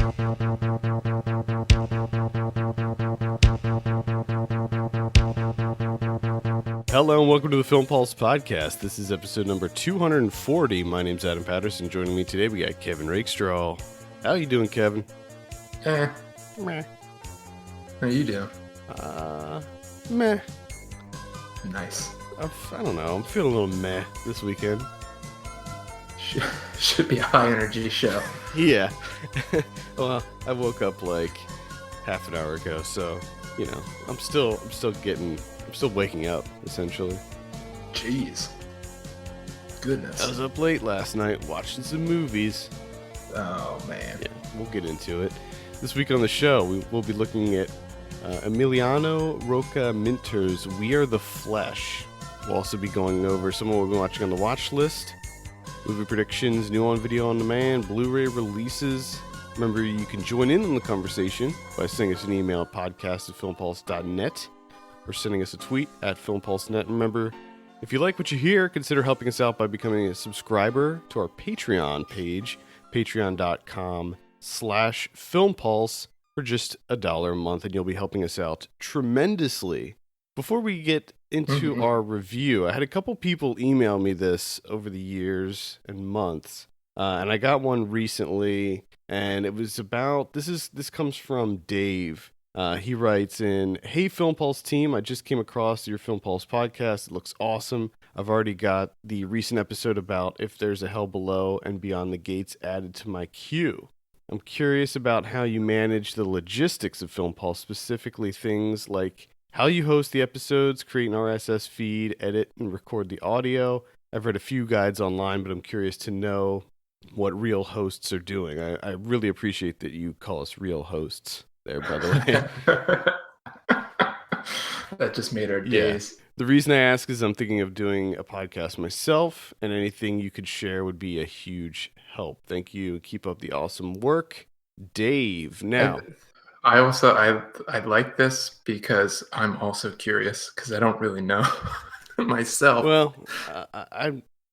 Hello and welcome to the Film Pulse podcast. This is episode number 240. My name's Adam Patterson. Joining me today, we got Kevin Rakestraw. How you doing, Kevin? Meh. How you doing? Meh. Nice. I don't know. I'm feeling a little meh this weekend. Should be a high energy show. Yeah. Well, I woke up like half an hour ago, so you know, I'm still waking up essentially. Jeez. Goodness. I was up late last night watching some movies. Oh man. Yeah, we'll get into it. This week on the show, we'll be looking at Emiliano Rocha Minter's We Are the Flesh. We'll also be going over some of what we've been watching on the watch list, movie predictions, new on video on demand, Blu-ray releases. Remember, you can join in on the conversation by sending us an email at podcast@filmpulse.net or sending us a tweet at filmpulse.net. Remember, if you like what you hear, consider helping us out by becoming a subscriber to our Patreon page, patreon.com/filmpulse for just $1 a month, and you'll be helping us out tremendously. Before we get into our review, I had a couple people email me this over the years and months, and I got one recently, and it was about, this comes from Dave. He writes in, "Hey Film Pulse team, I just came across your Film Pulse podcast. It looks awesome. I've already got the recent episode about If There's a Hell Below and Beyond the Gates added to my queue. I'm curious about how you manage the logistics of Film Pulse, specifically things like how you host the episodes, create an RSS feed, edit and record the audio. I've read a few guides online, but I'm curious to know what real hosts are doing." I really appreciate that you call us real hosts there, by the way. That just made our days. Yeah. The reason I ask is I'm thinking of doing a podcast myself, and anything you could share would be a huge help. Thank you. Keep up the awesome work, Dave. Now, I like this because I'm also curious because I don't really know myself. Well,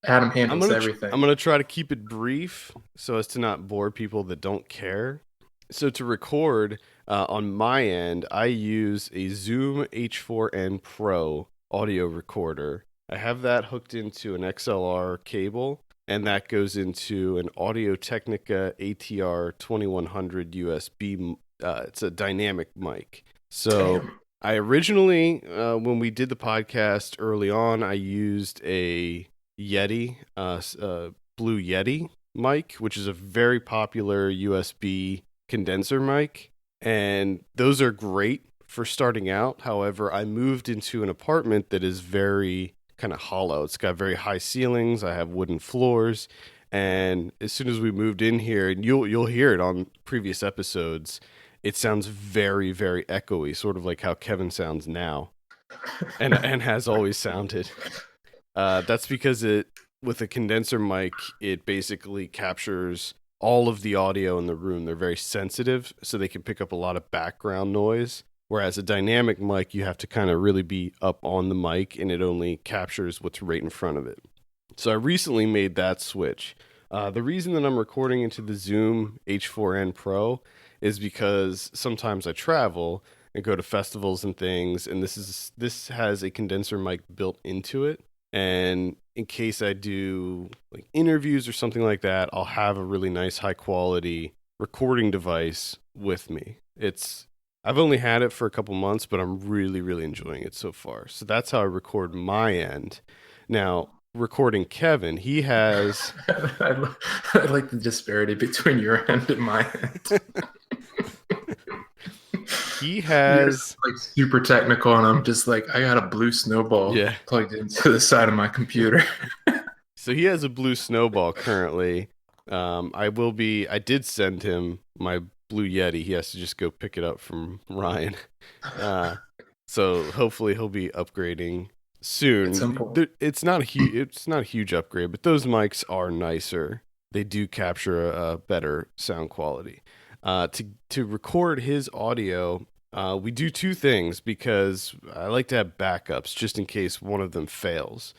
Adam handles everything. I'm going to try to keep it brief so as to not bore people that don't care. So to record on my end, I use a Zoom H4n Pro audio recorder. I have that hooked into an XLR cable, and that goes into an Audio-Technica ATR 2100 USB. It's a dynamic mic. So damn. I originally, when we did the podcast early on, I used a Yeti, Blue Yeti mic, which is a very popular USB condenser mic, and those are great for starting out. However, I moved into an apartment that is very kind of hollow. It's got very high ceilings. I have wooden floors, and as soon as we moved in here, and you'll hear it on previous episodes, it sounds very, very echoey, sort of like how Kevin sounds now, and has always sounded. That's because with a condenser mic, it basically captures all of the audio in the room. They're very sensitive, so they can pick up a lot of background noise. Whereas a dynamic mic, you have to kind of really be up on the mic, and it only captures what's right in front of it. So I recently made that switch. The reason that I'm recording into the Zoom H4n Pro is because sometimes I travel and go to festivals and things, and this has a condenser mic built into it. And in case I do like interviews or something like that, I'll have a really nice high quality recording device with me. I've only had it for a couple months, but I'm really, really enjoying it so far. So that's how I record my end. Now, recording Kevin, he has... I like the disparity between your end and my end. He has... You're like super technical, and I'm just like, I got a blue snowball plugged into the side of my computer. So he has a blue snowball currently. I did send him my Blue Yeti. He has to just go pick it up from Ryan. So hopefully he'll be upgrading soon. It's not a huge upgrade, but those mics are nicer. They do capture a better sound quality. To record his audio, we do two things because I like to have backups just in case one of them fails.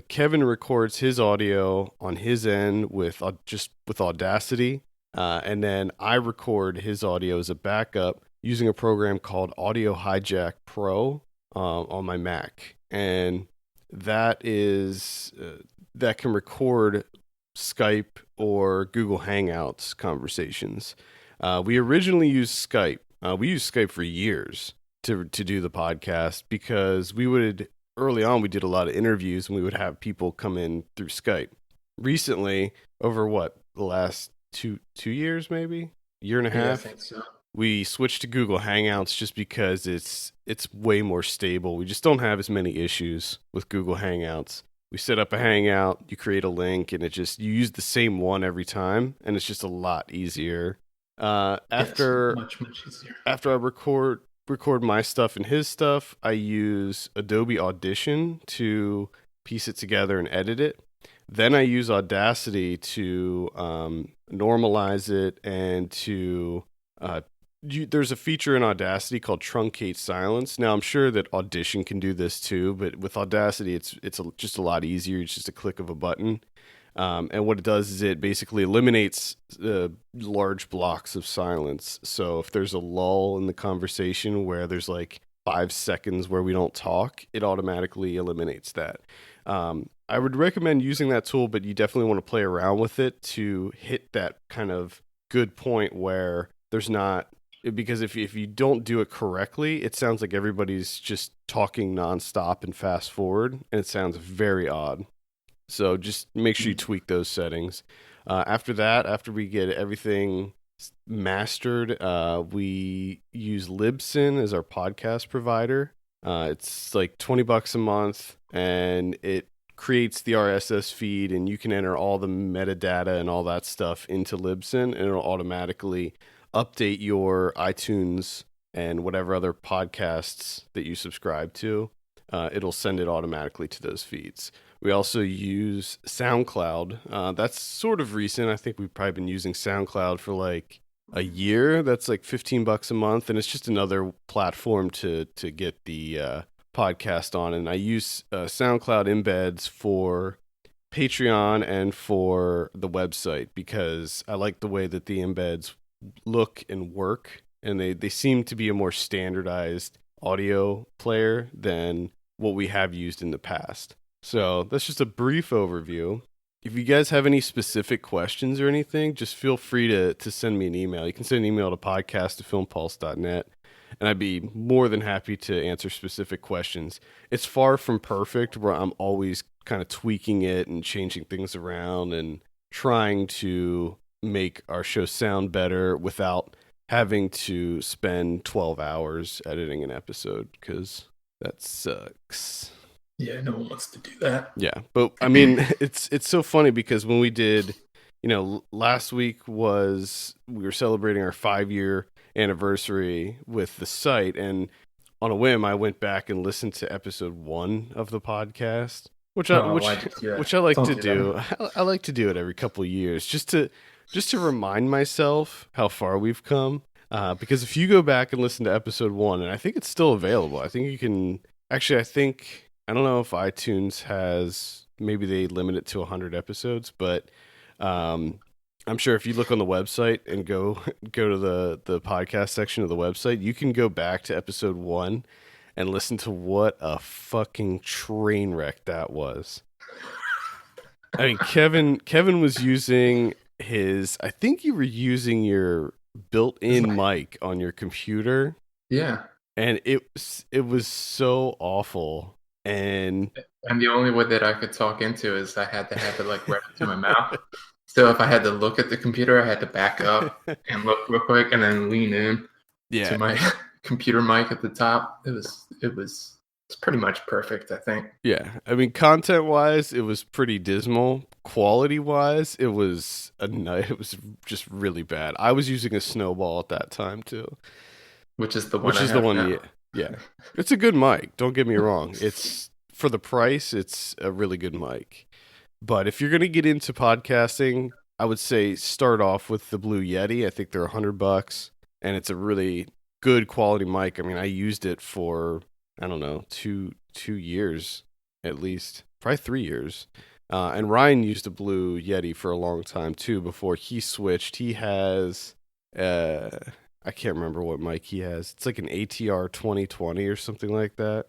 Kevin records his audio on his end with Audacity. And then I record his audio as a backup using a program called Audio Hijack Pro on my Mac. And that is that can record Skype or Google Hangouts conversations. We originally used Skype. We used Skype for years to do the podcast because early on we did a lot of interviews and we would have people come in through Skype. Recently, over the last two years, maybe year and a half, I think so. we switched to Google Hangouts just because it's way more stable. We just don't have as many issues with Google Hangouts. We set up a Hangout, you create a link, and you use the same one every time, and it's just a lot easier. After much easier. After I record my stuff and his stuff, I use Adobe Audition to piece it together and edit it. Then I use Audacity to normalize it and to there's a feature in Audacity called Truncate Silence. Now I'm sure that Audition can do this too, but with Audacity it's just a lot easier. It's just a click of a button. And what it does is it basically eliminates large blocks of silence. So if there's a lull in the conversation where there's like 5 seconds where we don't talk, it automatically eliminates that. I would recommend using that tool, but you definitely want to play around with it to hit that kind of good point where there's not, because if you don't do it correctly, it sounds like everybody's just talking nonstop and fast forward, and it sounds very odd. So just make sure you tweak those settings. After that, after we get everything mastered, we use Libsyn as our podcast provider. It's like $20 a month, and it creates the RSS feed, and you can enter all the metadata and all that stuff into Libsyn, and it'll automatically update your iTunes and whatever other podcasts that you subscribe to. It'll send it automatically to those feeds. We also use SoundCloud. That's sort of recent. I think we've probably been using SoundCloud for like a year. That's like $15 a month, and it's just another platform to get the podcast on. And I use SoundCloud embeds for Patreon and for the website because I like the way that the embeds look and work, and they seem to be a more standardized audio player than what we have used in the past. So that's just a brief overview. If you guys have any specific questions or anything, just feel free to send me an email. You can send an email to podcast@filmpulse.net, and I'd be more than happy to answer specific questions. It's far from perfect, where I'm always kind of tweaking it and changing things around and trying to make our show sound better without having to spend 12 hours editing an episode, because that sucks. Yeah, no one wants to do that. Yeah, but I mean, it's so funny because when we did, last week we were celebrating our 5-year anniversary with the site, and on a whim, I went back and listened to episode 1 of the podcast, which I like to do. I like to do it every couple of years, just to remind myself how far we've come. Because if you go back and listen to episode 1, and I think it's still available. I think you can actually. I don't know if iTunes has, maybe they limit it to 100 episodes, but I'm sure if you look on the website and go to the podcast section of the website, you can go back to episode 1 and listen to what a fucking train wreck that was. I mean, Kevin was using I think you were using your built-in mic on your computer. Yeah. And it was so awful. And the only way that I could talk into is I had to have it like right to my mouth. So if I had to look at the computer, I had to back up and look real quick and then lean in to my computer mic at the top. It's pretty much perfect, I think. Yeah. I mean, content-wise, it was pretty dismal. Quality-wise, it was just really bad. I was using a Snowball at that time too. Which is the one Yeah. It's a good mic, don't get me wrong. It's, for the price, it's a really good mic. But if you're going to get into podcasting, I would say start off with the Blue Yeti. I think they're $100, and it's a really good quality mic. I mean, I used it for, I don't know, two years at least, probably 3 years. And Ryan used a Blue Yeti for a long time too before he switched. He has, I can't remember what mic he has. It's like an ATR 2020 or something like that.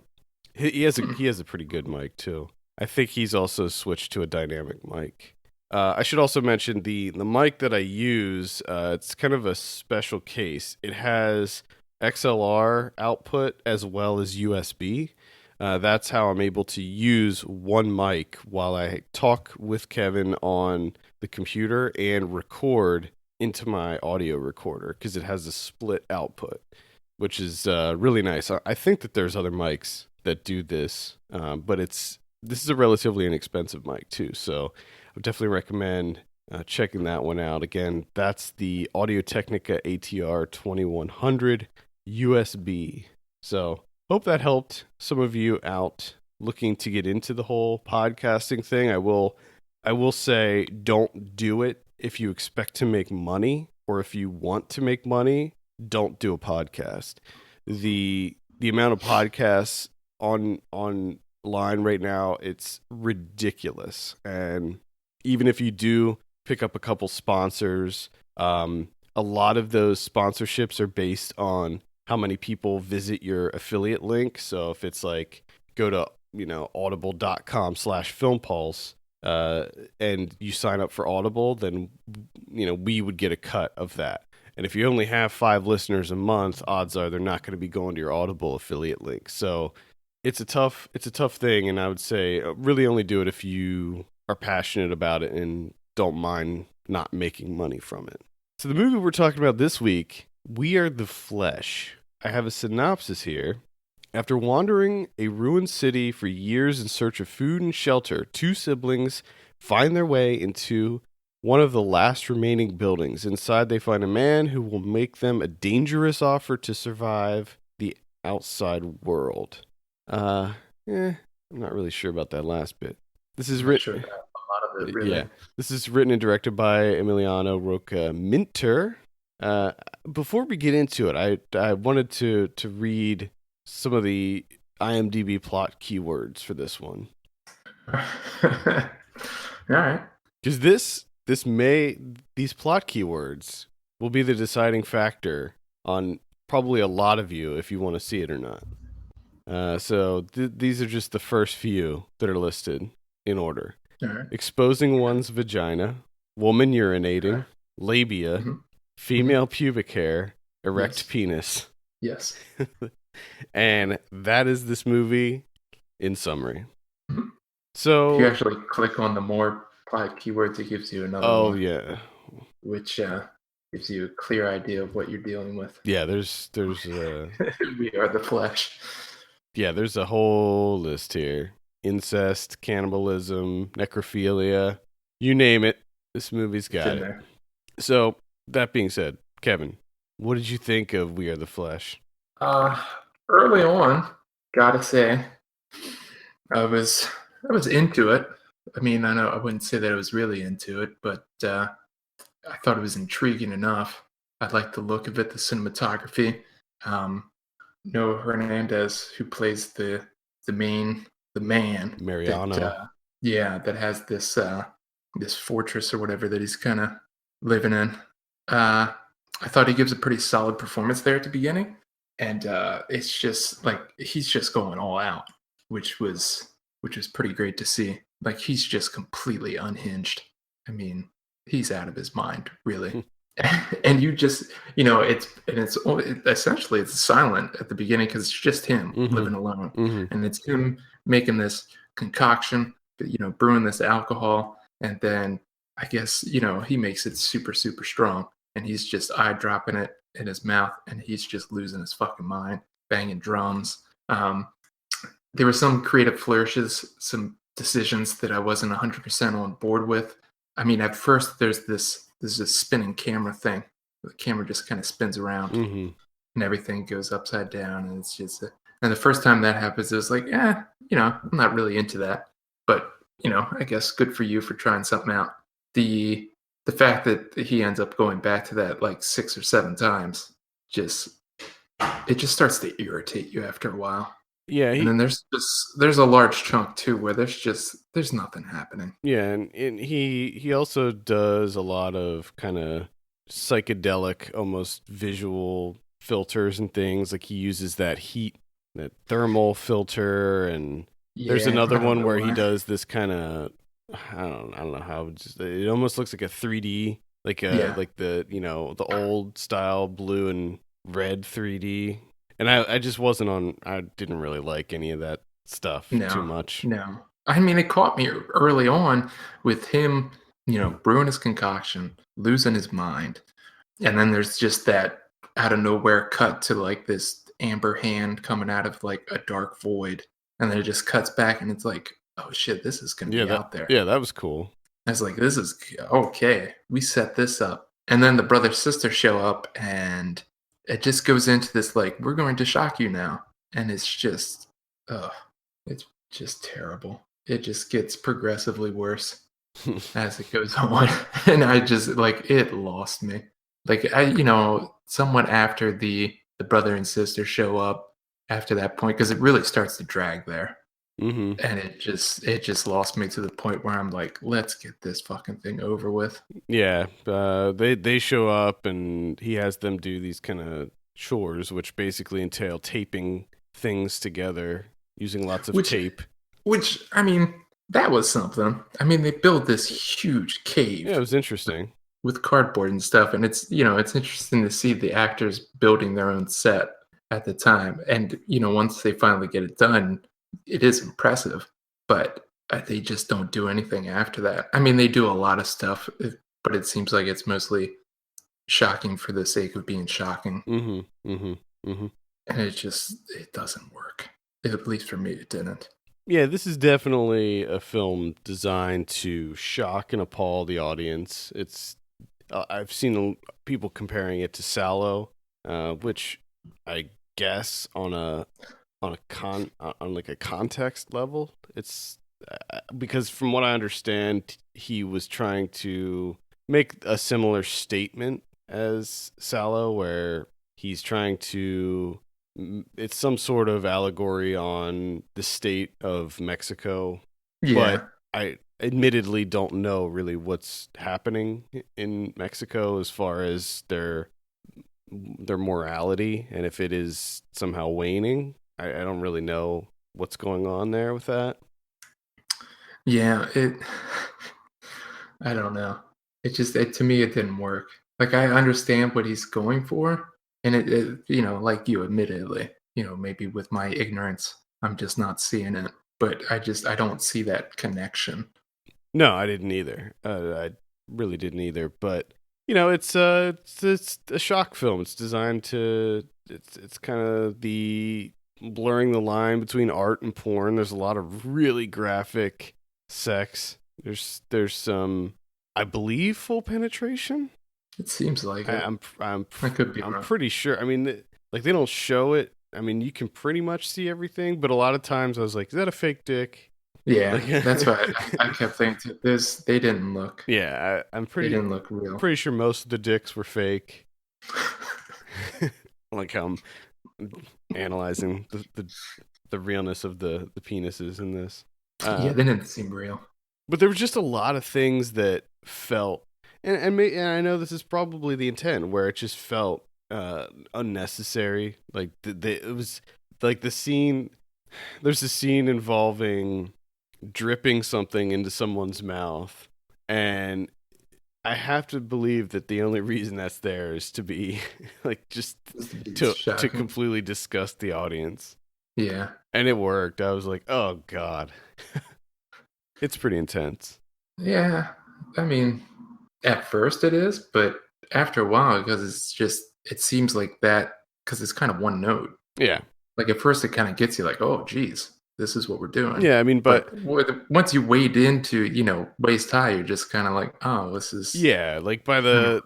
He has a pretty good mic too. I think he's also switched to a dynamic mic. I should also mention the mic that I use. It's kind of a special case. It has XLR output as well as USB. That's how I'm able to use one mic while I talk with Kevin on the computer and record into my audio recorder because it has a split output, which is really nice. I think that there's other mics that do this, but this is a relatively inexpensive mic too, so I would definitely recommend checking that one out. Again, that's the Audio-Technica ATR 2100 USB. So hope that helped some of you out looking to get into the whole podcasting thing. I will say, don't do it if you expect to make money, or if you want to make money, don't do a podcast. The amount of podcasts online right now, it's ridiculous. And even if you do pick up a couple sponsors, a lot of those sponsorships are based on how many people visit your affiliate link. So if it's like, go to, audible.com/filmpulse, and you sign up for Audible, then, we would get a cut of that. And if you only have 5 listeners a month, odds are they're not going to be going to your Audible affiliate link. So it's a tough thing. And I would say really only do it if you are passionate about it and don't mind not making money from it. So the movie we're talking about this week, We Are the Flesh. I have a synopsis here. After wandering a ruined city for years in search of food and shelter, 2 siblings find their way into one of the last remaining buildings. Inside, they find a man who will make them a dangerous offer to survive the outside world. I'm not really sure about that last bit. This is written. Sure, a lot of it, really. Yeah, this is written and directed by Emiliano Rocha Minter. Before we get into it, I wanted to read some of the IMDb plot keywords for this one. All right. Because these plot keywords will be the deciding factor on probably a lot of you if you want to see it or not. So these are just the first few that are listed in order. All right. Exposing one's vagina, woman urinating, labia, female pubic hair, erect penis. Yes. And that is this movie in summary. So if you actually click on the more plot keywords, it gives you another one. Oh, yeah. Which gives you a clear idea of what you're dealing with. Yeah, there's We Are the Flesh. Yeah, there's a whole list here. Incest, cannibalism, necrophilia, you name it. This movie's got it. There. So, that being said, Kevin, what did you think of We Are the Flesh? Early on, gotta say, I was into it. I mean, I know I wouldn't say that I was really into it, but I thought it was intriguing enough. I liked the look of it, the cinematography. Noah Hernandez, who plays the man, Mariano. That has this fortress or whatever that he's kind of living in. I thought he gives a pretty solid performance there at the beginning, and it's just like he's just going all out, which was pretty great to see. Like, he's just completely unhinged. I mean, he's out of his mind, really. And you just, it's essentially it's silent at the beginning because it's just him living alone, and it's him making this concoction, brewing this alcohol, and then I guess he makes it super, super strong, and he's just eye dropping it in his mouth, and he's just losing his fucking mind, banging drums. There were some creative flourishes, some decisions that I wasn't 100% on board with. I mean, at first there's this spinning camera thing. The camera just kind of spins around, and everything goes upside down, and it's just. And the first time that happens, it was like, I'm not really into that. But I guess good for you for trying something out. The fact that he ends up going back to that like 6 or 7 times, just starts to irritate you after a while. Yeah, and then there's a large chunk too where there's there's nothing happening. Yeah, and he also does a lot of kind of psychedelic, almost visual filters and things. Like he uses that thermal filter, and there's Yeah, another I don't one know where he why. does this kind of I don't know how it almost looks like a 3D, Yeah, like the the old style blue and red 3D. And I just wasn't on. I didn't really like any of that stuff too no, much. no. I mean, it caught me early on with him, brewing his concoction, losing his mind, and then there's just that out of nowhere cut to like this amber hand coming out of like a dark void, and then it just cuts back, and it's like, oh shit, this is gonna be out there. That was cool. I was like, this is okay. We set this up. And then the brother sister show up, and it just goes into this like, we're going to shock you now. And uh, it's just terrible. It just gets progressively worse as it goes on. And I just like it lost me. Like somewhat after the brother and sister show up after that point, because it really starts to drag there. Mm-hmm. And it just lost me to the point where I'm like, let's get this fucking thing over with. Yeah, they show up and he has them do these kind of chores, which basically entail taping things together using lots of Which tape. which I mean, that was something. I mean, they built this huge cave. Yeah, it was interesting. With cardboard and stuff, and it's interesting to see the actors building their own set at the time. And once they finally get it done, it is impressive, but they just don't do anything after that. I mean, they do a lot of stuff, but it seems like it's mostly shocking for the sake of being shocking. Mm-hmm. Mm-hmm. Mm-hmm. And it doesn't work. At least for me, it didn't. Yeah, this is definitely a film designed to shock and appall the audience. I've seen people comparing it to Sallow, which I guess on like a context level, it's because from what I understand, he was trying to make a similar statement as Sallow, where he's trying to. It's some sort of allegory on the state of Mexico, Yeah. but I admittedly don't know really what's happening in Mexico as far as their morality, and if it is somehow waning. I don't really know what's going on there with that. Yeah, I don't know. To me, it didn't work. Like, I understand what he's going for, and like you admittedly, maybe with my ignorance, I'm just not seeing it. But I don't see that connection. No, I didn't either. I really didn't either. But it's a shock film. It's designed to. It's kind of the blurring the line between art and porn. There's a lot of really graphic sex. There's some, I believe, full penetration. It seems like it. I could be I'm wrong. pretty sure. I mean, like they don't show it. I mean, you can pretty much see everything, but a lot of times I was like, "Is that a fake dick?" Yeah, Like, that's why I kept thinking they didn't look. Yeah, I'm They didn't look real. pretty sure most of the dicks were fake. Like how I'm analyzing the realness of the penises in this. Yeah, they didn't seem real. But there was just a lot of things that felt, and I know this is probably the intent, where it just felt unnecessary. Like it was like the scene. There's a scene involving dripping something into someone's mouth, and I have to believe that the only reason that's there is to be like just to completely disgust the audience. Yeah. And it worked. I was like, "Oh god." It's pretty intense. Yeah. I mean, at first it is, but after a while, because it seems like that, because it's kind of one note. Yeah. Like at first it kind of gets you like, oh, geez, this is what we're doing. Yeah, I mean, but once you wade into, waist high, you're just kind of like, oh, this is. Yeah, like by the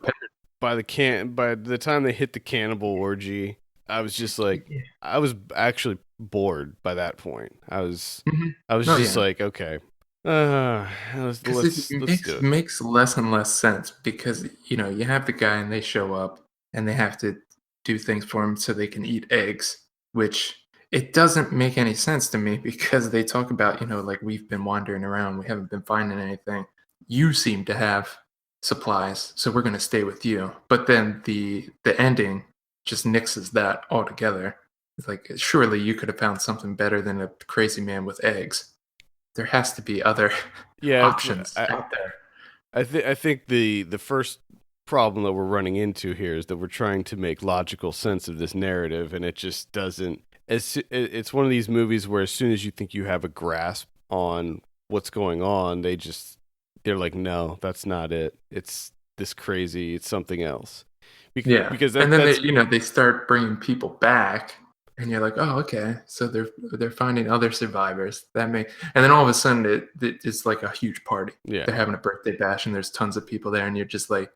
time they hit the cannibal orgy, I was just like, I was actually bored by that point. I was like, okay, let's do it. Makes less and less sense because you have the guy and they show up and they have to do things for him so they can eat eggs, which it doesn't make any sense to me because they talk about, like we've been wandering around, we haven't been finding anything. You seem to have supplies, so we're going to stay with you. But then the ending just nixes that altogether. It's like, surely you could have found something better than a crazy man with eggs. There has to be other options out there. I think the first problem that we're running into here is that we're trying to make logical sense of this narrative, and it just doesn't. It's one of these movies where as soon as you think you have a grasp on what's going on, they're like, no, that's not it. It's this crazy. It's something else. Because and then they start bringing people back, and you're like, oh, okay, so they're finding other survivors. And then all of a sudden it's like a huge party. Yeah, they're having a birthday bash, and there's tons of people there, and you're just like,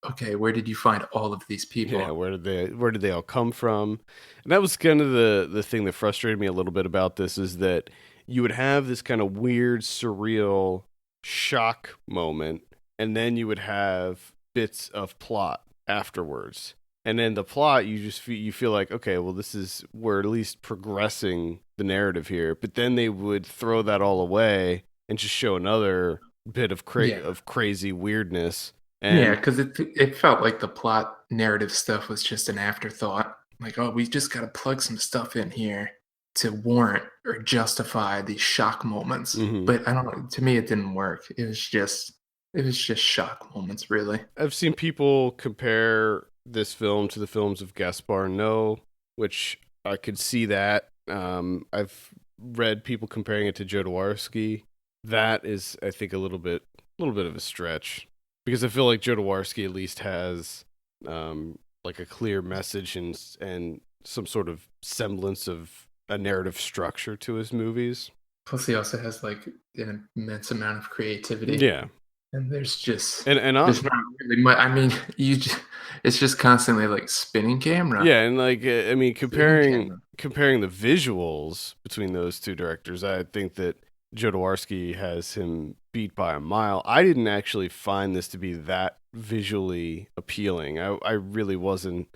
okay, where did you find all of these people? Yeah, where did they all come from? And that was kind of the thing that frustrated me a little bit about this, is that you would have this kind of weird, surreal shock moment, and then you would have bits of plot afterwards. And then the plot, you feel like, okay, well, we're at least progressing the narrative here. But then they would throw that all away and just show another bit of crazy weirdness. And because it felt like the plot narrative stuff was just an afterthought. Like, oh, we just got to plug some stuff in here to warrant or justify these shock moments. Mm-hmm. But I don't know. To me, it didn't work. It was just shock moments, really. I've seen people compare this film to the films of Gaspar Noé, which I could see that. I've read people comparing it to Jodorowsky. That is, I think, a little bit of a stretch, because I feel like Jodorowsky at least has like a clear message and some sort of semblance of a narrative structure to his movies. Plus, he also has like an immense amount of creativity. Yeah. And there's just there's not really much. I mean, it's just constantly like spinning camera. Yeah, and like I mean, comparing the visuals between those two directors, I think that Jodorowsky has him beat by a mile. I didn't actually find this to be that visually appealing. I really wasn't.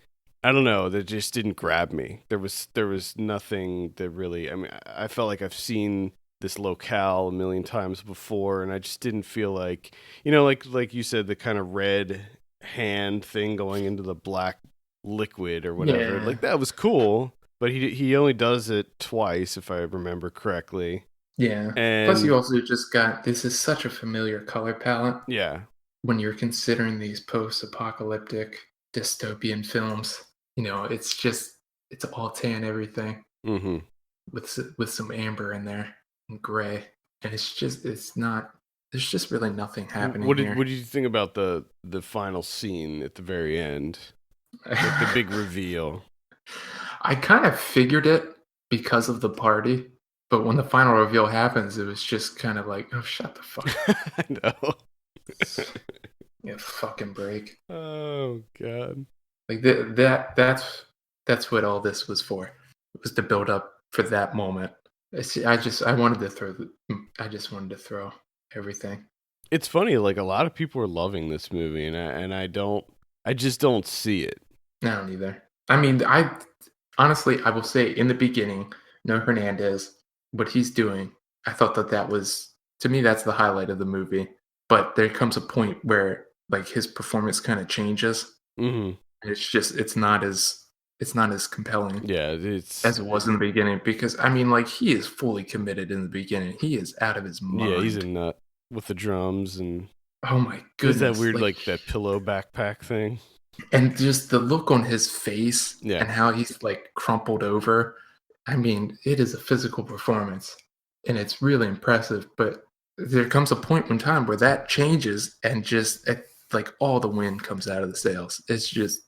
I don't know. That just didn't grab me. There was nothing that really. I mean, I felt like I've seen this locale a million times before, and I just didn't feel like, like you said, the kind of red hand thing going into the black liquid or whatever. Yeah. Like, that was cool, but he only does it twice, if I remember correctly. Yeah. And plus, you also just got, this is such a familiar color palette. Yeah. When you're considering these post-apocalyptic dystopian films, it's all tan everything, mm-hmm. with some amber in there. Gray, and there's just really nothing happening. What did you think about the final scene at the very end, with the big reveal? I kind of figured it because of the party, but when the final reveal happens, it was just kind of like, oh, shut the fuck up. I know. Yeah, fucking break. Oh God. Like that's what all this was for. It was to build up for that moment. I just wanted to throw everything. It's funny, like a lot of people are loving this movie, and I just don't see it. I don't either. I mean, honestly, I will say in the beginning, Noé Hernandez, what he's doing, I thought that was, to me, that's the highlight of the movie. But there comes a point where like his performance kind of changes. Mm-hmm. It's not as compelling, as it was in the beginning, because I mean, like, he is fully committed in the beginning. He is out of his mind. Yeah, he's a nut with the drums, and oh my goodness, that weird like that pillow backpack thing, and just the look on his face, and how he's like crumpled over. I mean, it is a physical performance, and it's really impressive. But there comes a point in time where that changes, and just like all the wind comes out of the sails. It's just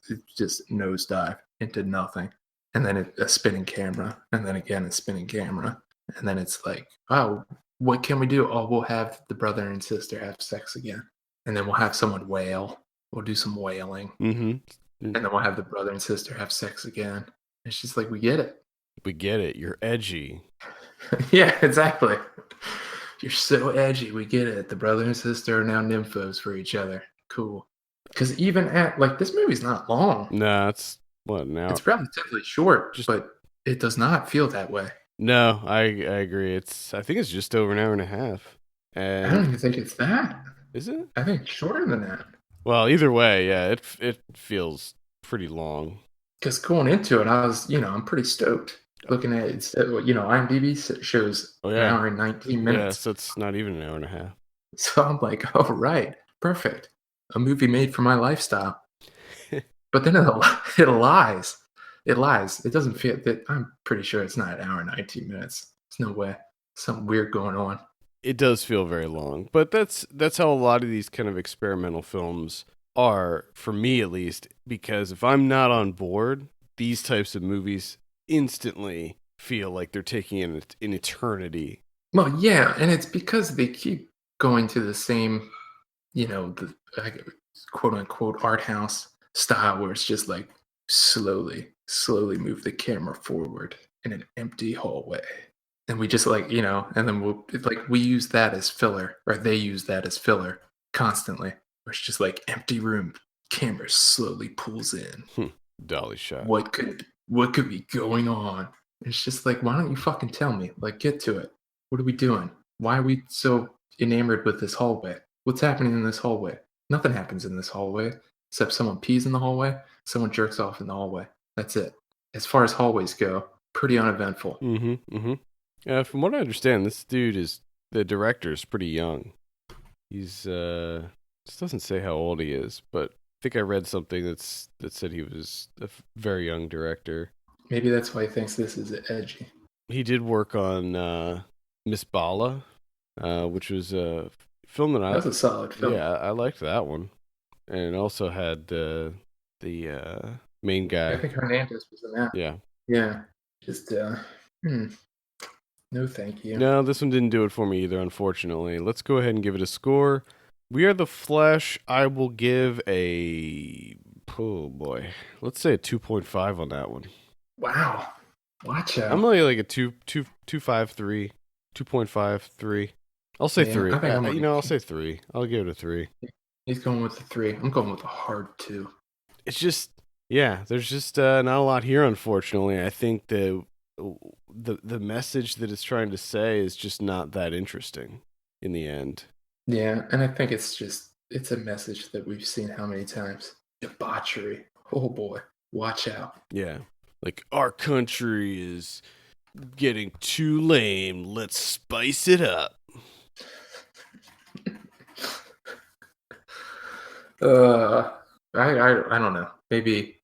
nosedive into nothing, and then a spinning camera, and then again a spinning camera, and then it's like, wow, what can we do? Oh, we'll have the brother and sister have sex again, and then we'll have someone wail. We'll do some wailing, and then we'll have the brother and sister have sex again. It's just like, we get it. You're edgy. Yeah, exactly. You're so edgy. We get it. The brother and sister are now nymphos for each other. Cool. Because even at, like, this movie's not long. No, it's what now? It's relatively short, but It does not feel that way. No, I agree. I think it's just over an hour and a half. I don't And even think it's that. is it? I think it's shorter than that. Well, either way, yeah, it feels pretty long. Because going into it, I was, I'm pretty stoked. Looking at it, IMDb shows Oh an yeah, hour and 19 yeah. minutes. So it's not even an hour and a half. So I'm like, all right, perfect. A movie made for my lifestyle. But then it lies. It lies. It doesn't feel that. I'm pretty sure it's not an hour and 19 minutes. There's no way. Something weird going on. It does feel very long, but that's how a lot of these kind of experimental films are, for me at least, because if I'm not on board, these types of movies instantly feel like they're taking an eternity. Well, yeah, and it's because they keep going to the same, the quote unquote art house style where it's just like slowly move the camera forward in an empty hallway. And we just like, and then we use that as filler, or they use that as filler constantly. Where it's just like empty room, camera slowly pulls in. Dolly shot. What could be going on? It's just like, why don't you fucking tell me? Like, get to it. What are we doing? Why are we so enamored with this hallway? What's happening in this hallway? Nothing happens in this hallway except someone pees in the hallway, someone jerks off in the hallway. That's it. As far as hallways go, pretty uneventful. From what I understand, this dude the director is pretty young. He's just doesn't say how old he is, but I think I read something that said he was a very young director. Maybe that's why he thinks this is edgy. He did work on Miss Bala, which was a film that's a solid film. Yeah, I liked that one, and it also had the main guy. I think Hernandez was in that. Yeah. Just no, thank you. No, this one didn't do it for me either, unfortunately. Let's go ahead and give it a score. We Are the Flesh. I will give let's say a 2.5 on that one. Wow. Watch out. I'm only like a 2.53. I'll say 3. I'll say 3. I'll give it a 3. He's going with the 3. I'm going with a hard 2. It's just, there's just not a lot here, unfortunately. I think the message that it's trying to say is just not that interesting in the end. Yeah, and I think it's a message that we've seen how many times. Debauchery. Oh boy, watch out. Yeah, like our country is getting too lame. Let's spice it up. I don't know. Maybe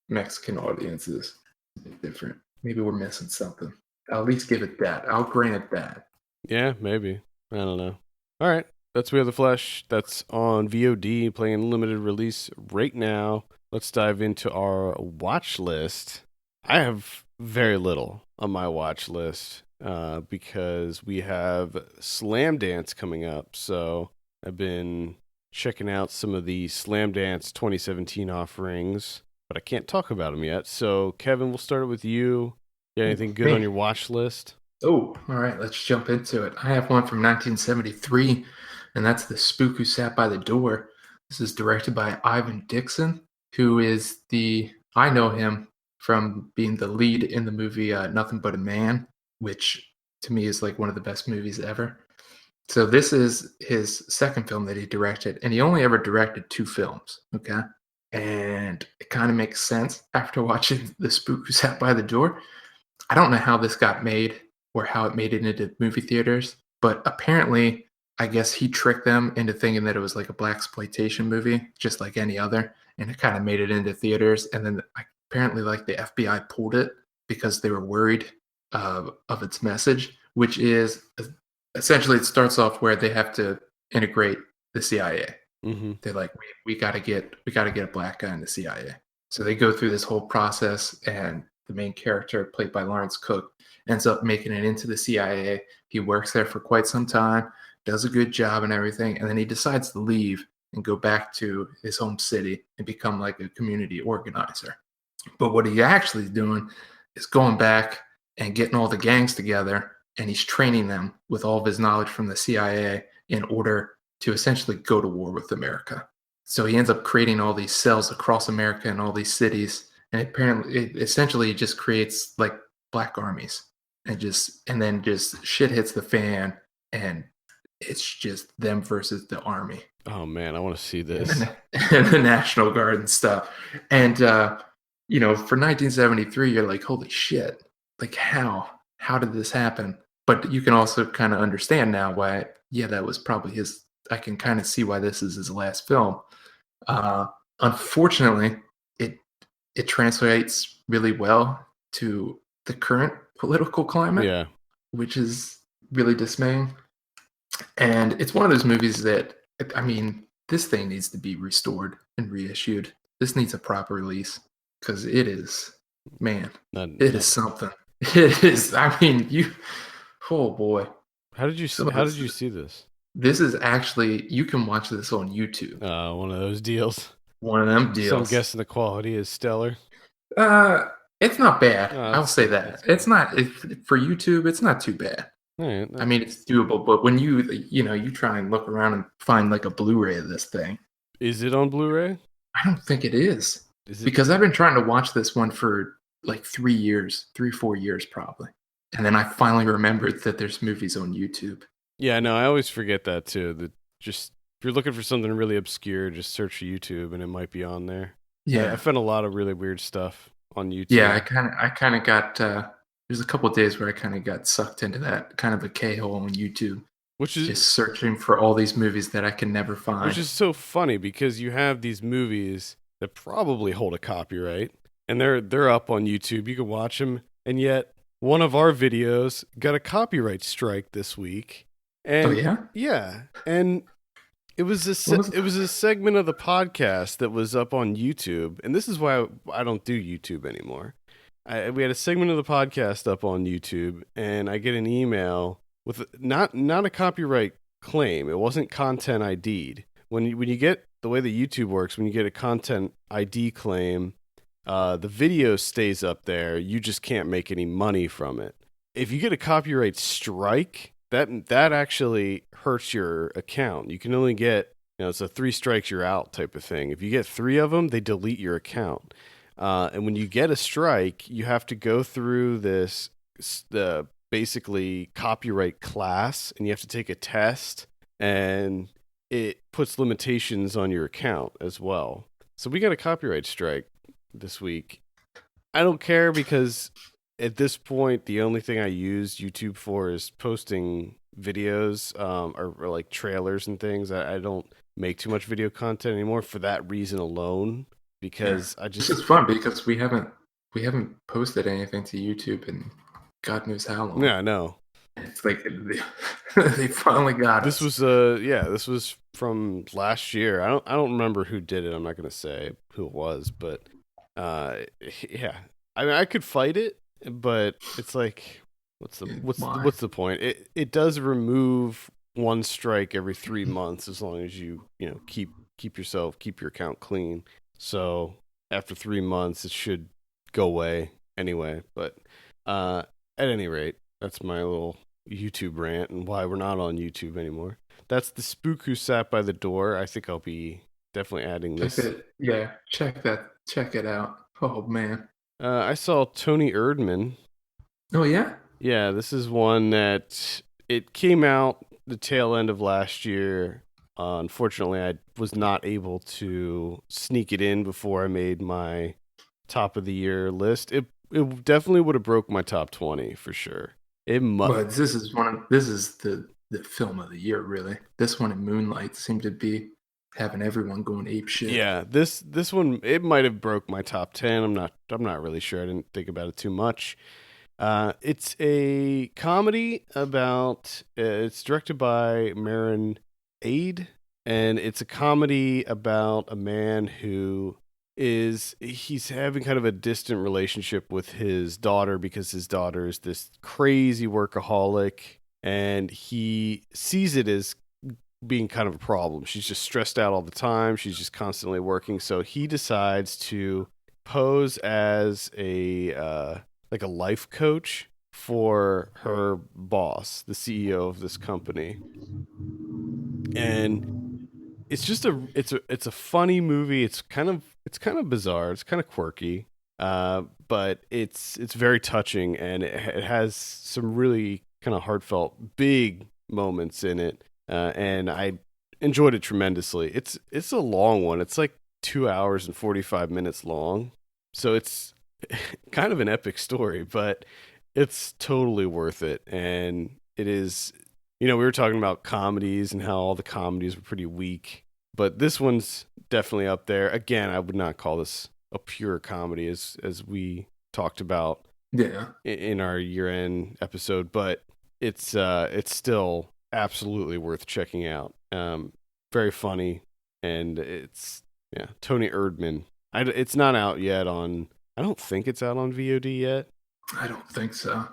Mexican audiences are different. Maybe we're missing something. I'll at least give it that. I'll grant it that. Yeah, maybe. I don't know. All right. That's We Are the Flesh. That's on VOD, playing limited release right now. Let's dive into our watch list. I have very little on my watch list because we have Slam Dance coming up. So I've been checking out some of the Slam Dance 2017 offerings, but I can't talk about them yet. So, Kevin, we'll start with you. You got anything good on your watch list? Oh, all right. Let's jump into it. I have one from 1973, and that's The Spook Who Sat by the Door. This is directed by Ivan Dixon, who is I know him from being the lead in the movie Nothing But a Man, which to me is like one of the best movies ever. So this is his second film that he directed, and he only ever directed 2 films, okay? And it kind of makes sense after watching The Spook Who Sat by the Door. I don't know how this got made or how it made it into movie theaters, but apparently, I guess he tricked them into thinking that it was like a blaxploitation movie, just like any other, and it kind of made it into theaters. And then apparently, like the FBI pulled it because they were worried of its message, which is essentially it starts off where they have to integrate the CIA. Mm-hmm. They're like, we got to get a black guy in the CIA. So they go through this whole process, and the main character, played by Lawrence Cook, ends up making it into the CIA. He works there for quite some time, does a good job and everything, and then he decides to leave and go back to his home city and become like a community organizer. But what he's actually doing is going back and getting all the gangs together, and he's training them with all of his knowledge from the CIA in order to essentially go to war with America. So he ends up creating all these cells across America and all these cities, and apparently it essentially just creates like black armies, and then just shit hits the fan, and it's just them versus the army. Oh man, I want to see And this. and the National Guard and stuff. And for 1973, you're like, holy shit! Like how did this happen? But you can also kind of understand now why. Yeah, that was probably his. I can kind of see why this is his last film. Uh, Unfortunately, it translates really well to the current political climate, Yeah. which is really dismaying. And it's one of those movies that, I mean, this thing needs to be restored and reissued. This needs a proper release because it is, man, it is something. It is. I mean, oh boy. How did you see this? This is actually, you can watch this on YouTube. One of those deals. One of them deals. So I'm guessing the quality is stellar. It's not bad. Oh, I'll say that. It's not for YouTube. It's not too bad. Right, I mean, it's doable, but when you try and look around and find like a Blu-ray of this thing, is it on Blu-ray? I don't think it is. Is it? Because I've been trying to watch this one for like 3 years, 4 years probably, and then I finally remembered that there's movies on YouTube. Yeah, no, I always forget that too. That just if you're looking for something really obscure, just search YouTube and it might be on there. Yeah, I found a lot of really weird stuff on YouTube. Yeah, I kind of got. There's a couple of days where I kind of got sucked into that kind of a K-hole on YouTube, which is just searching for all these movies that I can never find. Which is so funny because you have these movies that probably hold a copyright, and they're up on YouTube. You can watch them, and yet one of our videos got a copyright strike this week. And, oh yeah, yeah, and it was a segment of the podcast that was up on YouTube, and this is why I don't do YouTube anymore. We had a segment of the podcast up on YouTube, and I get an email with not a copyright claim. It wasn't content ID'd. When you get the way that YouTube works, when you get a content ID claim, the video stays up there. You just can't make any money from it. If you get a copyright strike, that actually hurts your account. You can only get, it's a 3 strikes you're out type of thing. If you get 3 of them, they delete your account. And when you get a strike, you have to go through the basically copyright class, and you have to take a test, and it puts limitations on your account as well. So we got a copyright strike this week. I don't care because at this point, the only thing I use YouTube for is posting videos or like trailers and things. I don't make too much video content anymore for that reason alone. Because this is fun because we haven't posted anything to YouTube in God knows how long. Yeah, I know. It's like they finally got this us. This was from last year. I don't remember who did it. I'm not gonna say who it was, but yeah. I mean, I could fight it, but it's like, what's the point? It does remove 1 strike every 3 months as long as you keep your account clean. So after 3 months, it should go away anyway. But at any rate, that's my little YouTube rant and why we're not on YouTube anymore. That's the Spook Who Sat by the Door. I think I'll be definitely adding this. Check it out. Oh man. I saw Toni Erdmann. Oh yeah? Yeah, this is one that it came out the tail end of last year. Unfortunately, I was not able to sneak it in before I made my top of the year list. It definitely would have broke my top 20 for sure. It must. But this is the film of the year, really. This one and Moonlight seem to be having everyone going ape shit. Yeah, this one, it might have broke my top 10. I'm not really sure. I didn't think about it too much. It's a comedy about. It's directed by Marin Aid, and it's a comedy about a man who he's having kind of a distant relationship with his daughter because his daughter is this crazy workaholic, and he sees it as being kind of a problem. She's just stressed out all the time. She's just constantly working. So he decides to pose as a life coach for her boss, the CEO of this company. And it's just it's a funny movie. It's kind of bizarre. It's kind of quirky. But it's very touching, and it has some really kind of heartfelt, big moments in it, and I enjoyed it tremendously. It's a long one. It's like 2 hours and 45 minutes long, so it's kind of an epic story, but it's totally worth it. And it is, we were talking about comedies and how all the comedies were pretty weak, but this one's definitely up there. Again, I would not call this a pure comedy, as we talked about in our year-end episode, but it's still absolutely worth checking out. Very funny, and it's Toni Erdmann. It's not out yet on. I don't think it's out on VOD yet. I don't think so.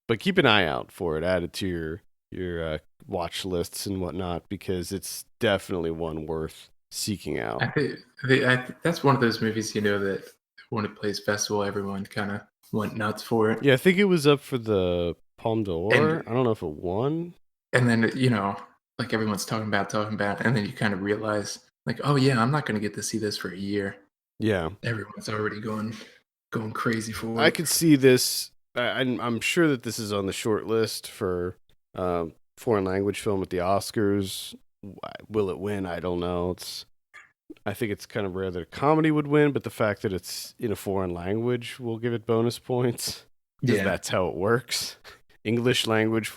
But keep an eye out for it. Add it to your watch lists and whatnot, because it's definitely one worth seeking out. I think that's one of those movies, that when it plays festival, everyone kind of went nuts for it. Yeah, I think it was up for the Palme d'Or. I don't know if it won. And then, like everyone's talking about, and then you kind of realize, like, oh yeah, I'm not going to get to see this for a year. Yeah. Everyone's already going crazy for it. I could see this. I'm sure that this is on the short list for foreign language film at the Oscars. Will it win? I don't know. I think it's kind of rare that a comedy would win, but the fact that it's in a foreign language will give it bonus points, because that's how it works. English language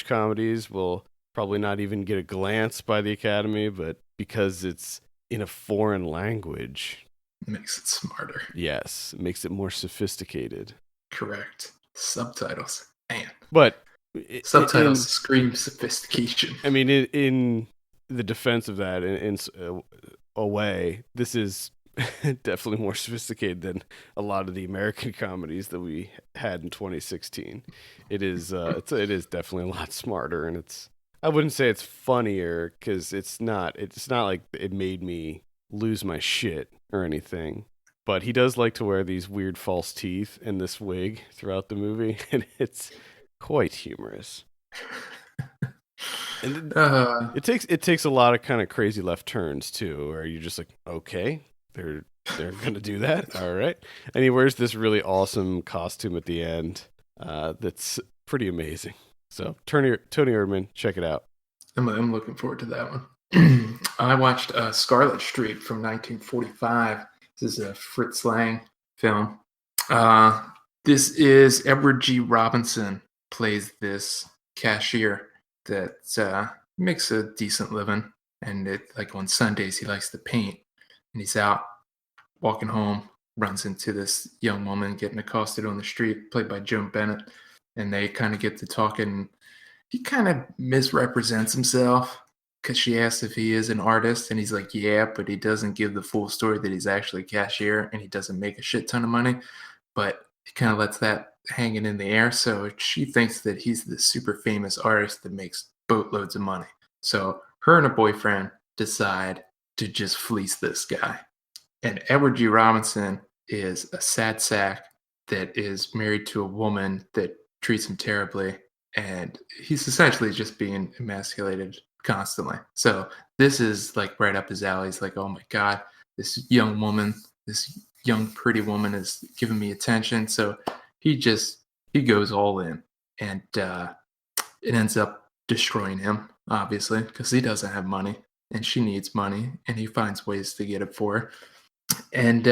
comedies will probably not even get a glance by the Academy, but because it's in a foreign language, it makes it smarter. Yes, it makes it more sophisticated. Correct. Subtitles, man. But subtitles scream sophistication. I mean, in the defense of that, in a way, this is definitely more sophisticated than a lot of the American comedies that we had in 2016. It is it is definitely a lot smarter, and I wouldn't say it's funnier, because it's not like it made me lose my shit or anything. But he does like to wear these weird false teeth and this wig throughout the movie, and it's quite humorous. And it takes a lot of kind of crazy left turns too, where you're just like, okay, they're gonna do that, all right. And he wears this really awesome costume at the end that's pretty amazing. So Toni Erdmann, check it out. I'm looking forward to that one. I watched Scarlet Street from 1945. This is a Fritz Lang film. This is Edward G. Robinson plays this cashier that makes a decent living, and like on Sundays he likes to paint, and he's out walking home, runs into this young woman getting accosted on the street, played by Joan Bennett, and they kind of get to talking. He kind of misrepresents himself, because she asks if he is an artist, and he's like, yeah, but he doesn't give the full story that he's actually a cashier, and he doesn't make a shit ton of money, but he kind of lets that hanging in the air. So she thinks that he's the super famous artist that makes boatloads of money. So her and her boyfriend decide to just fleece this guy. And Edward G. Robinson is a sad sack that is married to a woman that treats him terribly, and he's essentially just being emasculated constantly. So this is like right up his alley. He's like, oh my God, this young pretty woman is giving me attention. So he goes all in, and it ends up destroying him, obviously, because he doesn't have money and she needs money, and he finds ways to get it for her. And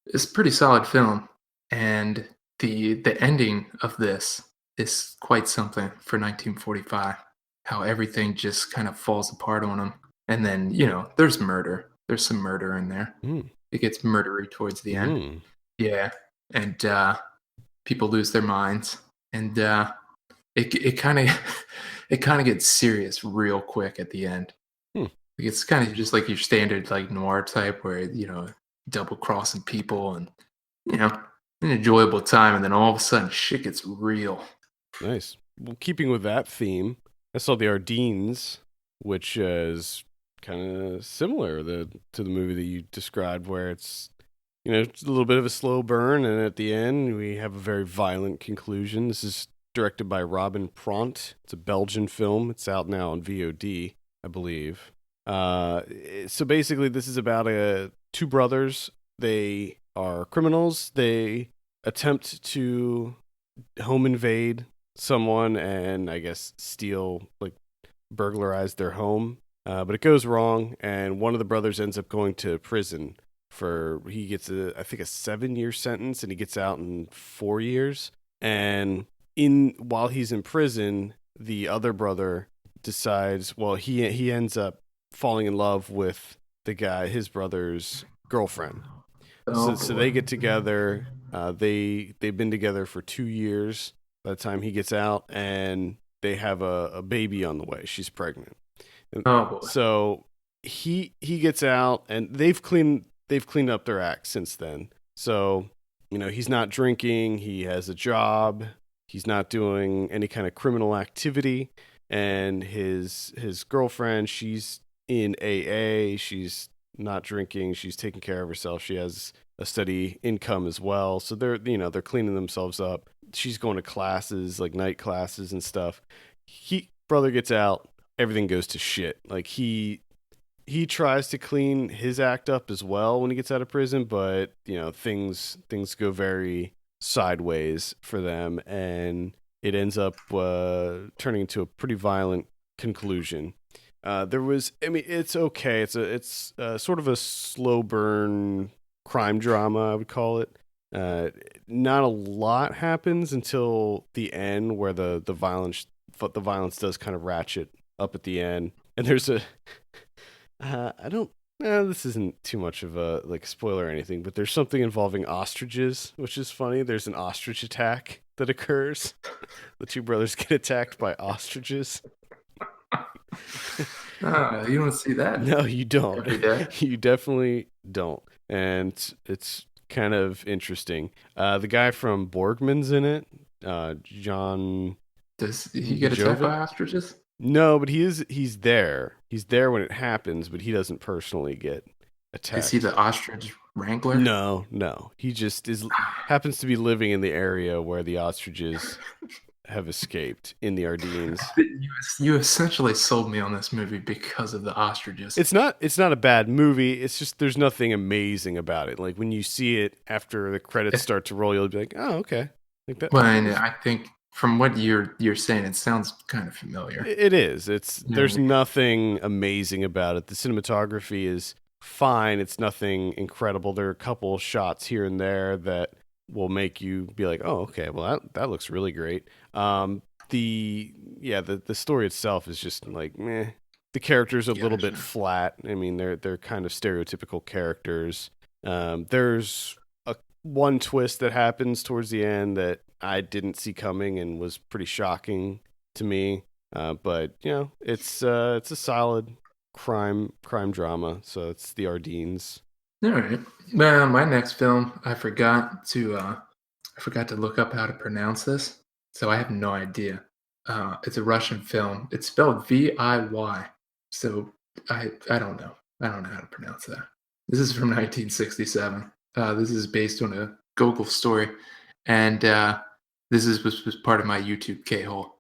it's a pretty solid film. And the ending of this is quite something for 1945. How everything just kind of falls apart on him. And then, there's murder. There's some murder in there. It gets murdery towards the end. Yeah. And people lose their minds. And it kind of gets serious real quick at the end. It's kind of just like your standard like noir type where, double crossing people and, an enjoyable time. And then all of a sudden shit gets real. Nice. Well, keeping with that theme, I saw the Ardennes, which is kind of similar to the movie that you described, where it's, it's a little bit of a slow burn, and at the end we have a very violent conclusion. This is directed by Robin Pront. It's a Belgian film. It's out now on VOD, I believe. So basically, this is about two brothers. They are criminals. They attempt to home invade someone and I guess steal, like burglarize their home. But it goes wrong, and one of the brothers ends up going to prison he gets I think a 7-year sentence, and he gets out in 4 years. And while he's in prison, the other brother decides, well, he ends up falling in love with his brother's girlfriend. So they get together. They've been together for 2 years by the time he gets out, and they have a baby on the way. She's pregnant. Oh boy. So he gets out, and they've cleaned up their act since then. So, he's not drinking. He has a job. He's not doing any kind of criminal activity. And his girlfriend, she's in AA. She's not drinking. She's taking care of herself. She has a steady income as well. So they're cleaning themselves up. She's going to classes, like night classes and stuff. Brother gets out. Everything goes to shit. Like he tries to clean his act up as well when he gets out of prison, but things go very sideways for them, and it ends up turning into a pretty violent conclusion. It's okay. It's sort of a slow burn crime drama, I would call it. Not a lot happens until the end, where the violence does kind of ratchet up at the end. And there's this isn't too much of a spoiler or anything, but there's something involving ostriches, which is funny. There's an ostrich attack that occurs. The two brothers get attacked by ostriches. You don't see that. No, you don't. Every day. You definitely don't. And it's kind of interesting. The guy from Borgman's in it, John. Does he get attacked by ostriches? No, but he's there. He's there when it happens, but he doesn't personally get attacked. Is he the ostrich wrangler? No. He just happens to be living in the area where the ostriches have escaped in the Ardennes. You essentially sold me on this movie because of the ostriches. It's not a bad movie. It's just there's nothing amazing about it. Like when you see it after the credits start to roll, you'll be like, "Oh, okay." Like that. Well, and I think from what you're saying, it sounds kind of familiar. It is. There's nothing amazing about it. The cinematography is fine. It's nothing incredible. There are a couple shots here and there that will make you be like, "Oh, okay. Well, that looks really great." The story itself is just like meh. The characters are a little bit flat. I mean, they're kind of stereotypical characters. There's one twist that happens towards the end that I didn't see coming and was pretty shocking to me. But it's a solid crime drama. So it's the Ardennes. All right. Well, my next film, I forgot to look up how to pronounce this, so I have no idea. It's a Russian film. It's spelled VIY. So I don't know. I don't know how to pronounce that. This is from 1967. This is based on a Gogol story, and this was part of my YouTube K-hole.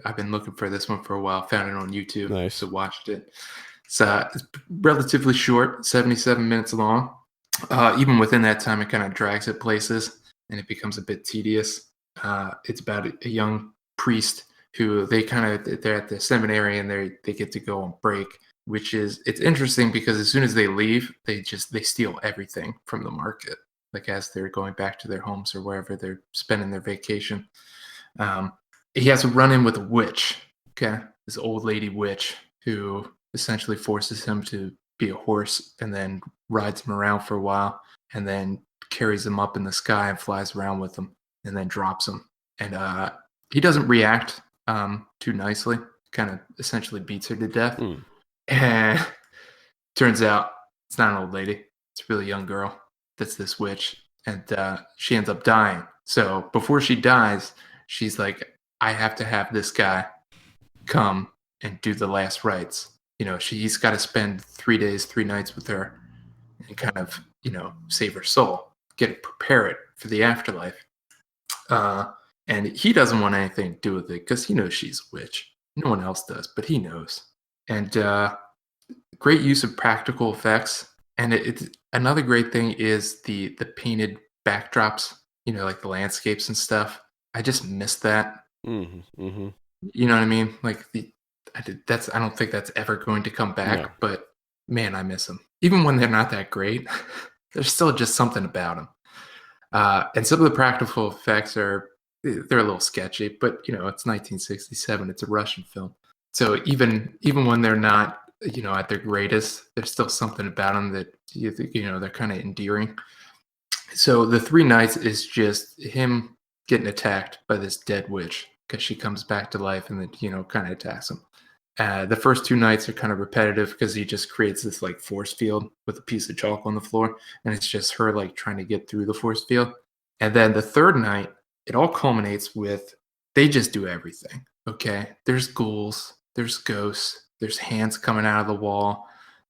I've been looking for this one for a while. Found it on YouTube. Nice. So watched it. It's relatively short, 77 minutes long. Even within that time, it kind of drags at places, and it becomes a bit tedious. It's about a young priest who they're at the seminary, and they get to go on break, it's interesting because as soon as they leave, they steal everything from the market, like as they're going back to their homes or wherever they're spending their vacation. He has a run-in with a witch, okay? This old lady witch who essentially forces him to be a horse and then rides him around for a while and then carries him up in the sky and flies around with him and then drops him. And he doesn't react too nicely, kind of essentially beats her to death. And turns out it's not an old lady. It's a really young girl that's this witch. And she ends up dying. So before she dies, she's like, I have to have this guy come and do the last rites. He's got to spend 3 days, 3 nights with her and kind of, save her soul, prepare it for the afterlife. And he doesn't want anything to do with it because he knows she's a witch. No one else does, but he knows. And great use of practical effects. And it's another great thing is the painted backdrops, like the landscapes and stuff. I just miss that. Mm-hmm. You know what I mean? Like I don't think that's ever going to come back, No. but man, I miss them. Even when they're not that great, there's still just something about them. And some of the practical effects they're a little sketchy, but it's 1967. It's a Russian film, so even when they're not at their greatest, there's still something about them that they're kind of endearing. So the three nights is just him getting attacked by this dead witch because she comes back to life and then kind of attacks him. The first two nights are kind of repetitive because he just creates this like force field with a piece of chalk on the floor, and it's just her like trying to get through the force field. And then the third night, it all culminates with they just do everything. Okay, there's ghouls, there's ghosts, there's hands coming out of the wall,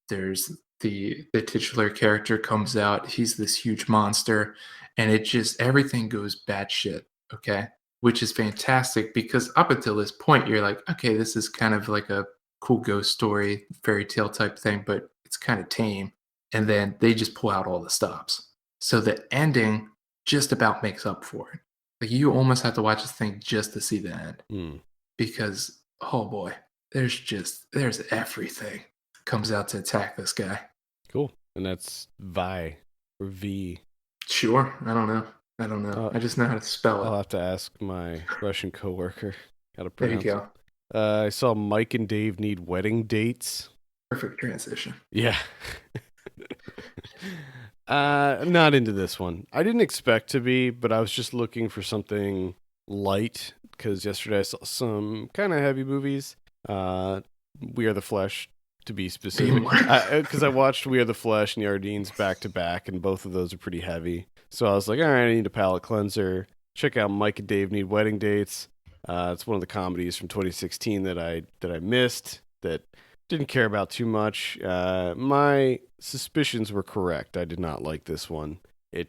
there's the titular character comes out. He's this huge monster, and it just everything goes batshit. Okay, which is fantastic because up until this point, you're like, okay, this is kind of like a cool ghost story, fairy tale type thing, but it's kind of tame. And then they just pull out all the stops. So the ending just about makes up for it. Like you almost have to watch this thing just to see the end because, oh boy, there's everything comes out to attack this guy. Cool. And that's Vi or V. Sure. I don't know. I just know how to spell it. I'll have to ask my Russian coworker how to pronounce There you it. I saw Mike and Dave Need Wedding Dates. Perfect transition. Yeah. Not into this one. I didn't expect to be, but I was just looking for something light because yesterday I saw some kind of heavy movies. We Are the Flesh, to be specific, because I watched We Are the Flesh and the Ardennes back to back, and both of those are pretty heavy. So I was like, all right, I need a palate cleanser. Check out Mike and Dave Need Wedding Dates. It's one of the comedies from 2016 that I missed, that didn't care about too much. My suspicions were correct. I did not like this one. I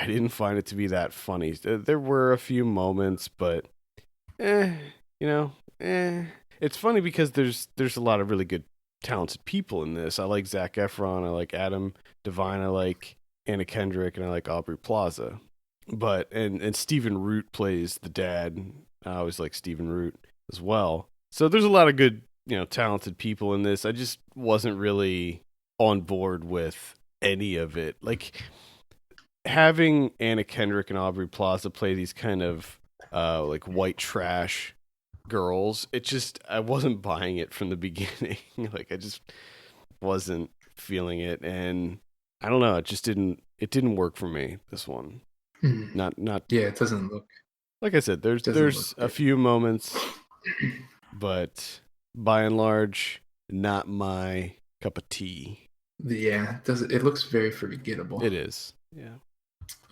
didn't find it to be that funny. There were a few moments, but it's funny because there's a lot of really good talented people in this. I like Zac Efron, I like Adam Devine, I like Anna Kendrick, and I like Aubrey Plaza. But and Stephen Root plays the dad. I always like Stephen Root as well. So there's a lot of good, talented people in this. I just wasn't really on board with any of it. Like having Anna Kendrick and Aubrey Plaza play these kind of like white trash girls, I wasn't buying it from the beginning. Like I just wasn't feeling it, and I don't know, it didn't work for me, this one. Not yeah, it doesn't look, like I said, there's a few moments, but by and large not my cup of tea. Yeah, it looks very forgettable. It is. Yeah.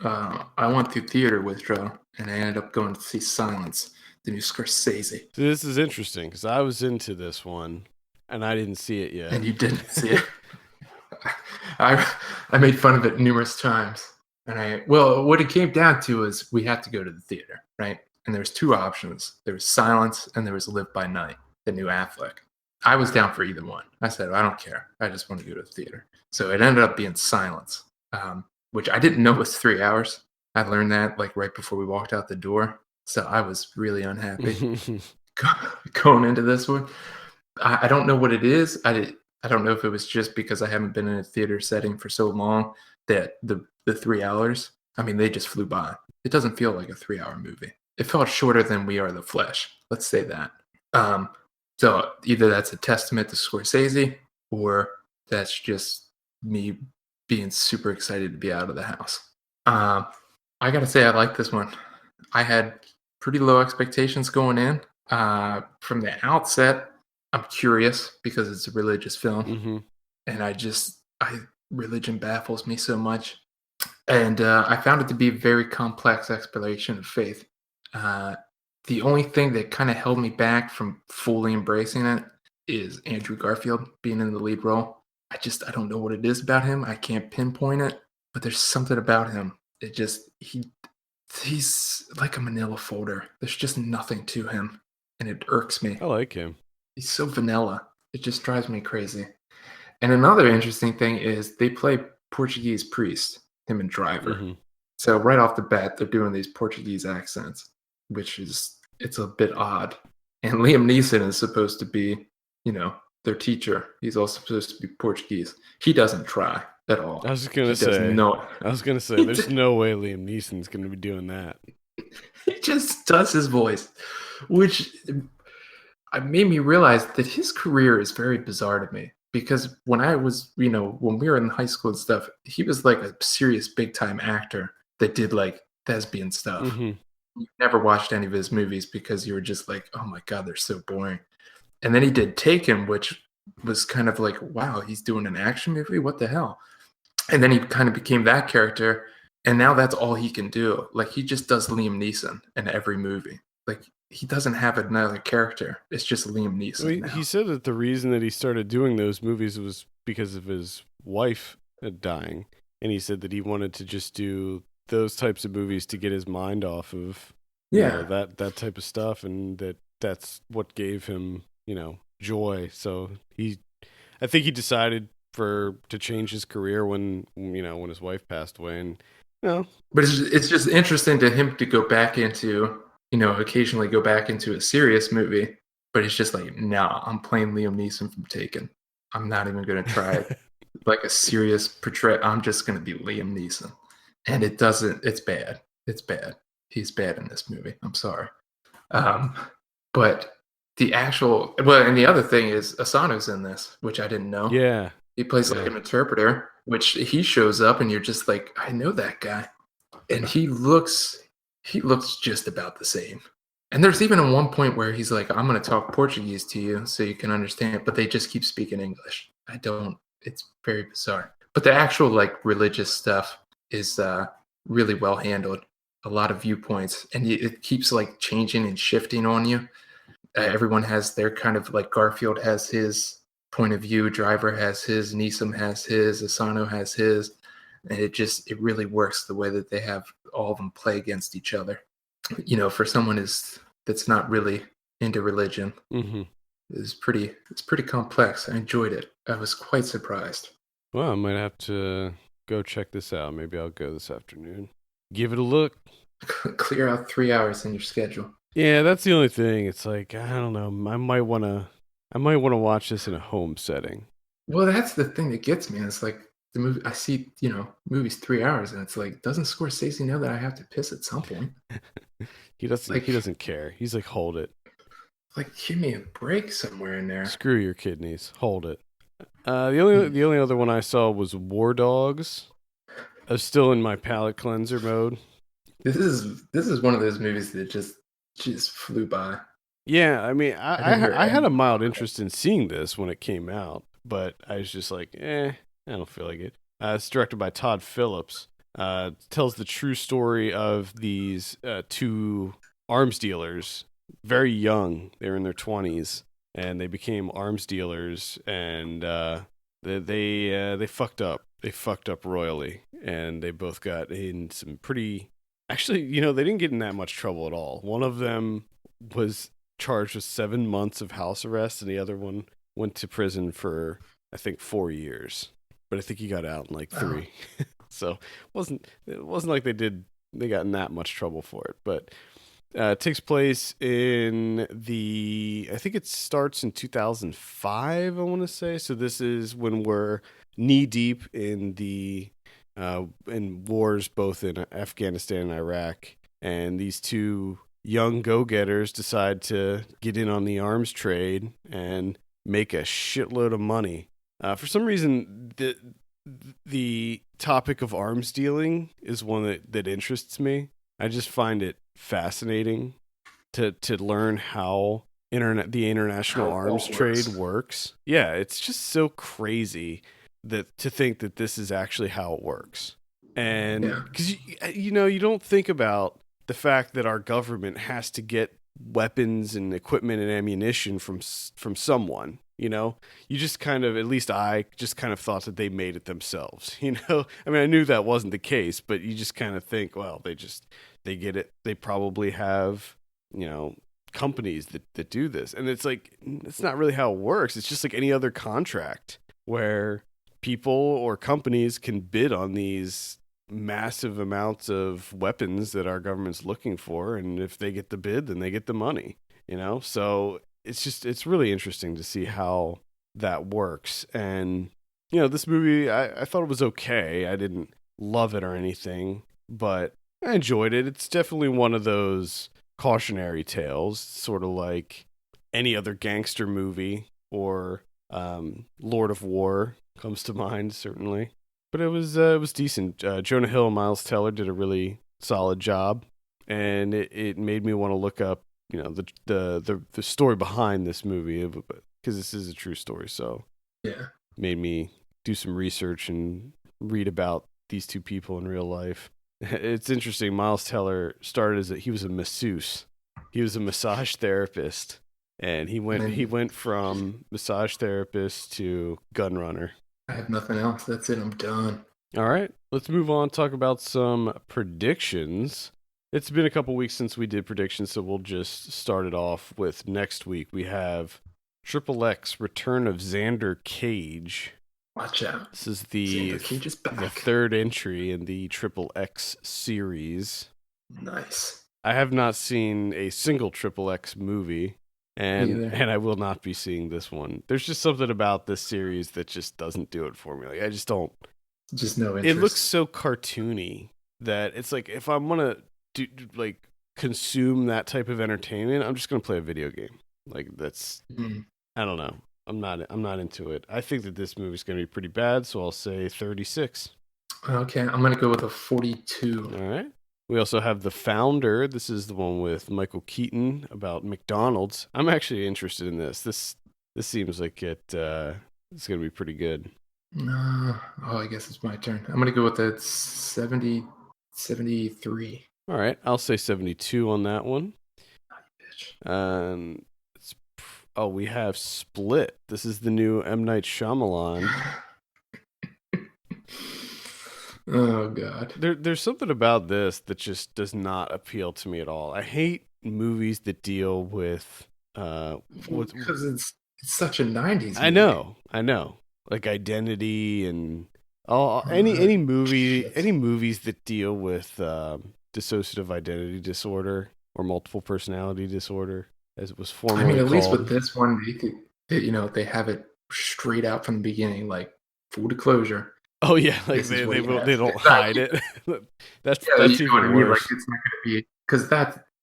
I went through theater withdrawal and I ended up going to see Silence, the new Scorsese. So this is interesting because I was into this one and I didn't see it yet. And you didn't see it. I made fun of it numerous times. And what it came down to is we had to go to the theater, right? And there's two options. There was Silence and there was Live by Night, the new Affleck. I was down for either one. I said, I don't care. I just want to go to the theater. So it ended up being Silence, which I didn't know was 3 hours. I learned that like right before we walked out the door. So I was really unhappy going into this one. I don't know what it is. I don't know if it was just because I haven't been in a theater setting for so long that the 3 hours, I mean, they just flew by. It doesn't feel like a 3-hour movie. It felt shorter than We Are the Flesh. Let's say that. So either that's a testament to Scorsese or that's just me being super excited to be out of the house. I got to say, I like this one. I had pretty low expectations going in. From the outset, I'm curious because it's a religious film. And religion baffles me so much. And I found it to be a very complex exploration of faith. The only thing that kind of held me back from fully embracing it is Andrew Garfield being in the lead role. I don't know what it is about him. I can't pinpoint it, but there's something about him. He's like a manila folder. There's just nothing to him, and it irks me. I like him. He's so vanilla. It just drives me crazy. And another interesting thing is they play Portuguese priest, him and Driver. Mm-hmm. So right off the bat, they're doing these Portuguese accents, which is it's a bit odd. And Liam Neeson is supposed to be, their teacher. He's also supposed to be Portuguese. He doesn't try at all. I was gonna say, there's no way Liam Neeson's gonna be doing that. He just does his voice, which made me realize that his career is very bizarre to me. Because when I was, when we were in high school and stuff, he was like a serious big time actor that did like thespian stuff. Mm-hmm. You never watched any of his movies because you were just like, oh my God, they're so boring. And then he did Taken, which was kind of like, wow, he's doing an action movie? What the hell? And then he kind of became that character. And now that's all he can do. Like, he just does Liam Neeson in every movie. Like, he doesn't have another character. It's just Liam Neeson. He said that the reason that he started doing those movies was because of his wife dying. And he said that he wanted to just do those types of movies to get his mind off of that type of stuff. And that's what gave him, joy. So I think he decided to change his career when his wife passed away. And, But it's just interesting to him to go back into, occasionally go back into a serious movie, but it's just like, nah, I'm playing Liam Neeson from Taken. I'm not even going to try it. Like a serious portrait. I'm just going to be Liam Neeson. And it's bad. It's bad. He's bad in this movie. I'm sorry. But and the other thing is Asano's in this, which I didn't know. Yeah. He plays like an interpreter, which he shows up and you're just like, I know that guy. And he looks just about the same. And there's even at one point where he's like, I'm going to talk Portuguese to you so you can understand, but they just keep speaking English. It's very bizarre. But the actual like religious stuff is really well handled. A lot of viewpoints, and it keeps like changing and shifting on you. Everyone has their kind of like Garfield has his point of view, Driver has his, Neeson has his, Asano has his, and it really works the way that they have all of them play against each other. For someone that's not really into religion, mm-hmm. it's pretty complex. I enjoyed it. I was quite surprised. Well, I might have to go check this out. Maybe I'll go this afternoon. Give it a look. Clear out 3 hours in your schedule. Yeah, that's the only thing. It's like, I don't know. I might want to watch this in a home setting. Well, that's the thing that gets me. It's like the movie. I see, movies 3 hours, and it's like, doesn't Scorsese know that I have to piss at some point? He doesn't care. He's like, hold it. Like, give me a break somewhere in there. Screw your kidneys. Hold it. The only other one I saw was War Dogs. I was still in my palate cleanser mode. This is one of those movies that just flew by. Yeah, I mean, I had a mild interest in seeing this when it came out, but I was just like, I don't feel like it. It's directed by Todd Phillips. Tells the true story of these two arms dealers, very young. They were in their 20s, and they became arms dealers, and they fucked up. They fucked up royally, and they both got in some pretty... Actually, they didn't get in that much trouble at all. One of them was charged with 7 months of house arrest, and the other one went to prison for, I think, 4 years. But I think he got out in like 3. So it wasn't like they got in that much trouble for it. But it takes place in I think it starts in 2005, I want to say. So this is when we're knee deep in in wars both in Afghanistan and Iraq, and these two young go-getters decide to get in on the arms trade and make a shitload of money. For some reason, the topic of arms dealing is one that interests me. I just find it fascinating to learn how the international arms trade works. Yeah, it's just so crazy to think that this is actually how it works. And because you don't think about the fact that our government has to get weapons and equipment and ammunition from someone. You just kind of, at least I just kind of thought that they made it themselves. I mean, I knew that wasn't the case, but you just kind of think, well, they get it. They probably have companies that do this, and it's like, it's not really how it works. It's just like any other contract where people or companies can bid on these massive amounts of weapons that our government's looking for, and if they get the bid, then they get the money, So it's really interesting to see how that works. And this movie, I thought it was okay. I didn't love it or anything, but I enjoyed it. It's definitely one of those cautionary tales, sort of like any other gangster movie, or Lord of War comes to mind, certainly. But it was decent. Jonah Hill and Miles Teller did a really solid job, and it made me want to look up, the story behind this movie, because this is a true story. So yeah, made me do some research and read about these two people in real life. It's interesting. Miles Teller started he was a masseuse. He was a massage therapist, and he went from massage therapist to gun runner. I have nothing else. That's it. I'm done. All right, let's move on. Talk about some predictions. It's been a couple weeks since we did predictions, so we'll just start it off with next week. We have Triple X Return of Xander Cage. Watch out. This is the third entry in the Triple X series. Nice. I have not seen a single Triple X movie, and I will not be seeing this one. There's just something about this series that just doesn't do it for me. Like, I just don't. Just no interest. It looks so cartoony that it's like, if I'm gonna consume that type of entertainment, I'm just gonna play a video game. Like, that's I don't know. I'm not into it. I think that this movie's gonna be pretty bad, so I'll say 36. Okay, I'm gonna go with a 42. All right. We also have The Founder. This is the one with Michael Keaton about McDonald's. I'm actually interested in this. This seems like it's gonna be pretty good. I guess it's my turn. I'm gonna go with the 73. All right, I'll say 72 on that one. Bitch. We have Split. This is the new M. Night Shyamalan. Oh God. There's something about this that just does not appeal to me at all. I hate movies that deal with because it's such a 90s movie. I know. Like identity and any movies that deal with dissociative identity disorder or multiple personality disorder, as it was formerly called. At least with this one, they have it straight out from the beginning, like full disclosure. Oh yeah, like they don't hide it. that's even worse. Like, it's not going to be, because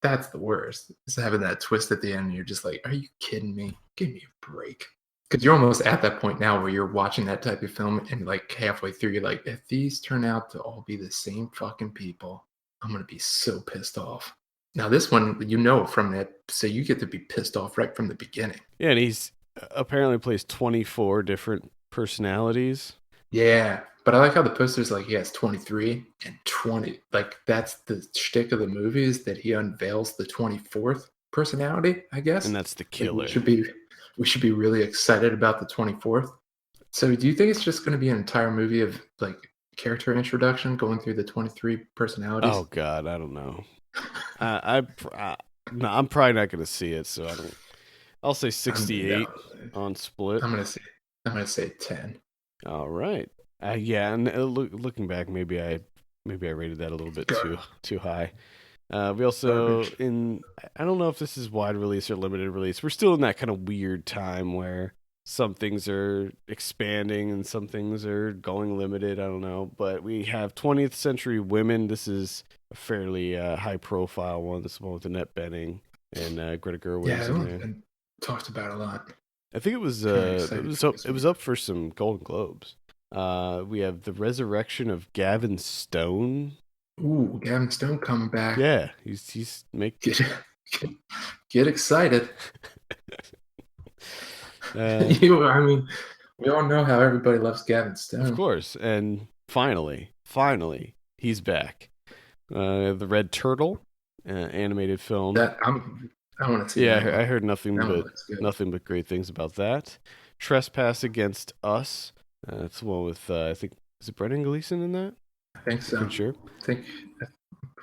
that's the worst. Is having that twist at the end, and you're just like, are you kidding me? Give me a break. Because you're almost at that point now where you're watching that type of film, and like halfway through, you're like, if these turn out to all be the same fucking people, I'm going to be so pissed off. Now this one, from that, so you get to be pissed off right from the beginning. Yeah, and he's apparently plays 24 different personalities. Yeah, but I like how the poster's like he has 23 and 20. Like, that's the shtick of the movie, is that he unveils the 24th personality, I guess. And that's the killer. Like, we should be really excited about the 24th. So do you think it's just going to be an entire movie of like character introduction going through the 23 personalities? Oh God, I don't know. I'm probably not going to see it, so I don't. I'll say 68 on Split. I'm gonna say 10. All right. Yeah, and looking back, maybe I rated that a little bit too high. We also I don't know if this is wide release or limited release. We're still in that kind of weird time where some things are expanding and some things are going limited. I don't know, but we have 20th Century Women. This is a fairly high profile one. This is one with Annette Bening and Greta Gerwig. Yeah, it's been talked about a lot. I think it was up for some Golden Globes. We have The Resurrection of Gavin Stone. Ooh, Gavin Stone coming back. Yeah, he's making get excited. We all know how everybody loves Gavin Stone. Of course, and finally, he's back. The Red Turtle, animated film. That I want to see. Yeah, I heard nothing but great things about that. Trespass Against Us. It's the one with I think, is it Brendan Gleeson in that? I think so. I'm sure. I'm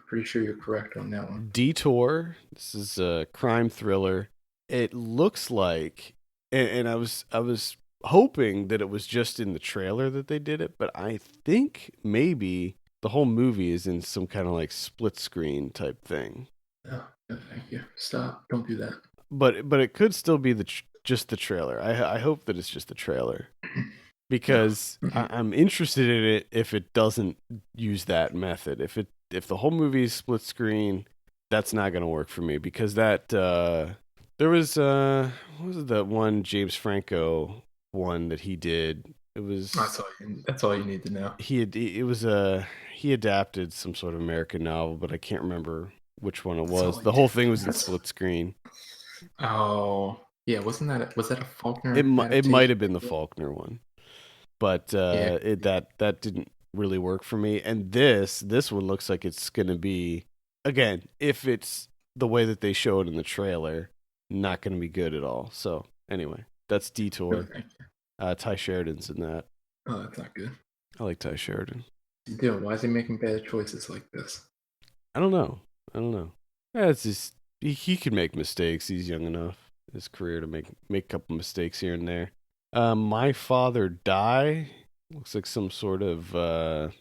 pretty sure you're correct on that one. Detour. This is a crime thriller. It looks like, and I was hoping that it was just in the trailer that they did it, but I think maybe the whole movie is in some kind of like split screen type thing. Oh, no, thank you. Stop. Don't do that. But it could still be just the trailer. I hope that it's just the trailer. Because I'm interested in it if it doesn't use that method. If the whole movie is split screen, that's not going to work for me. Because that there was what was it, that one James Franco one that he did? It was that's all you need to know. He adapted some sort of American novel, but I can't remember which one it was. The whole thing was in split screen. Oh yeah, was that a Faulkner? It might have been the Faulkner one. But that didn't really work for me. And this one looks like it's going to be, again, if it's the way that they show it in the trailer, not going to be good at all. So anyway, that's Detour. Ty Sheridan's in that. Oh, that's not good. I like Ty Sheridan. Dude, why is he making bad choices like this? I don't know. Yeah, it's just he can make mistakes. He's young enough in his career to make a couple mistakes here and there. My Father Die looks like some sort of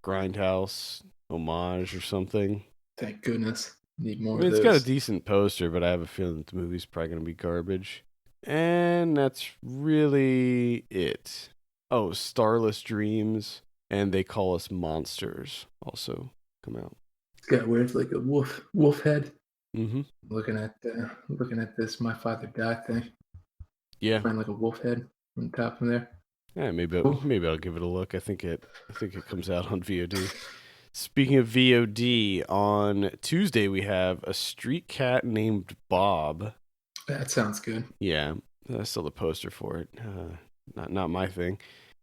Grindhouse homage or something. Thank goodness. Need more of those. It's got a decent poster, but I have a feeling that the movie's probably going to be garbage. And that's really it. Oh, Starless Dreams and They Call Us Monsters also come out. This guy wears like a wolf head. Mm-hmm. Looking at this My Father Die thing. Yeah. Wearing like a wolf head on top of there. Yeah, maybe I'll give it a look. I think it comes out on VOD. Speaking of VOD, on Tuesday we have A Street Cat Named Bob. That sounds good. Yeah, I saw the poster for it. Not my thing.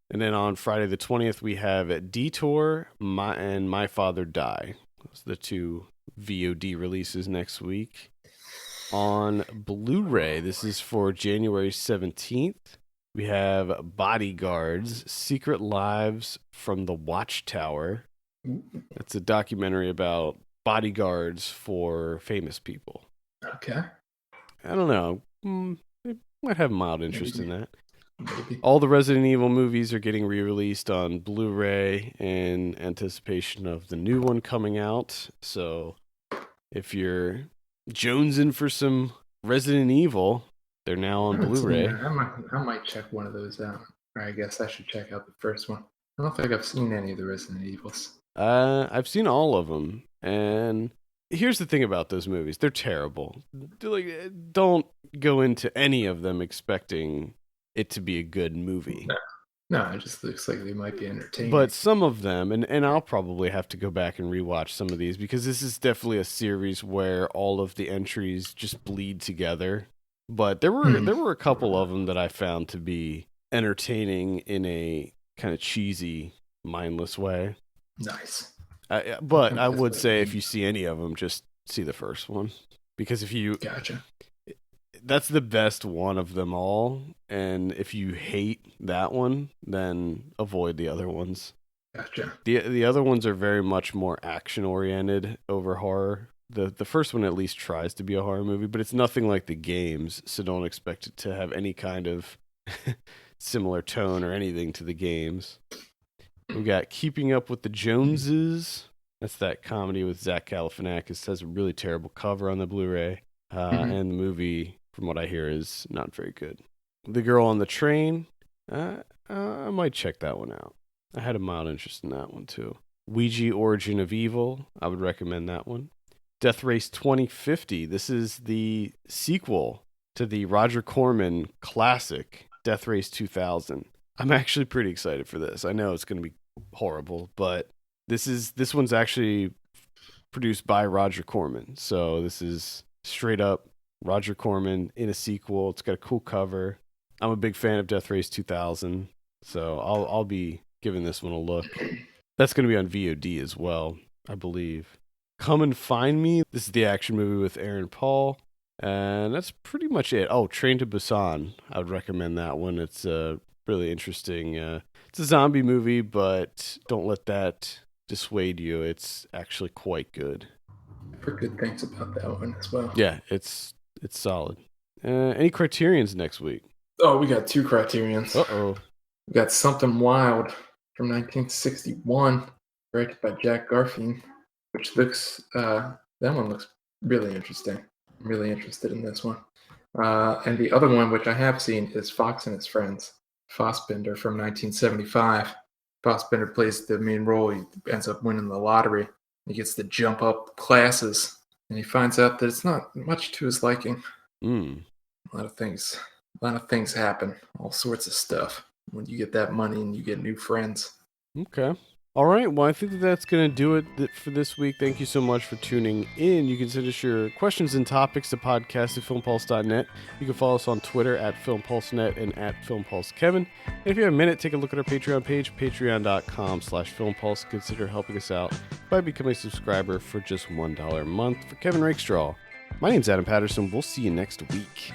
And then on Friday the 20th we have Detour and My Father Die. Those are the two VOD releases next week. On Blu-ray, this is for January 17th. We have Bodyguards, Secret Lives from the Watchtower. That's a documentary about bodyguards for famous people. Okay. I don't know. I might have mild interest in that. Maybe. All the Resident Evil movies are getting re-released on Blu-ray in anticipation of the new one coming out. So if you're jonesing for some Resident Evil, they're now on Blu-ray. I might check one of those out. Or I guess I should check out the first one. I don't think I've seen any of the Resident Evils. I've seen all of them, and here's the thing about those movies: they're terrible. Don't go into any of them expecting it to be a good movie. No, it just looks like they might be entertaining. But some of them, and I'll probably have to go back and rewatch some of these because this is definitely a series where all of the entries just bleed together. But there were a couple of them that I found to be entertaining in a kind of cheesy, mindless way. Nice. But I would say if you see any of them, just see the first one. Because if you... Gotcha. That's the best one of them all. And if you hate that one, then avoid the other ones. Gotcha. The other ones are very much more action-oriented over horror. The first one at least tries to be a horror movie, but it's nothing like the games, so don't expect it to have any kind of similar tone or anything to the games. We got Keeping Up with the Joneses. That's that comedy with Zach Galifianakis. It has a really terrible cover on the Blu-ray. And the movie, from what I hear, is not very good. The Girl on the Train. I might check that one out. I had a mild interest in that one, too. Ouija Origin of Evil. I would recommend that one. Death Race 2050. This is the sequel to the Roger Corman classic, Death Race 2000. I'm actually pretty excited for this. I know it's going to be horrible, but this one's actually produced by Roger Corman. So this is straight up Roger Corman in a sequel. It's got a cool cover. I'm a big fan of Death Race 2000, so I'll be giving this one a look. That's going to be on VOD as well, I believe. Come and Find Me. This is the action movie with Aaron Paul. And that's pretty much it. Oh, Train to Busan. I would recommend that one. It's really interesting. It's a zombie movie, but don't let that dissuade you. It's actually quite good. I've heard good things about that one as well. Yeah, it's solid. Any Criterions next week? Oh, we got two Criterions. Uh-oh. We got Something Wild from 1961, directed by Jack Garfield, which looks, that one looks really interesting. I'm really interested in this one. And the other one, which I have seen, is Fox and His Friends, Fassbender from 1975. Fassbender plays the main role. He ends up winning the lottery. He gets to jump up classes, and he finds out that it's not much to his liking. Mm. A lot of things happen. All sorts of stuff when you get that money and you get new friends. Okay. All right. Well, I think that's going to do it for this week. Thank you so much for tuning in. You can send us your questions and topics to podcast@filmpulse.net. You can follow us on Twitter @FilmPulseNet and @FilmPulseKevin. And if you have a minute, take a look at our Patreon page, patreon.com/FilmPulse. Consider helping us out by becoming a subscriber for just $1 a month. For Kevin Rakestraw, my name's Adam Patterson. We'll see you next week.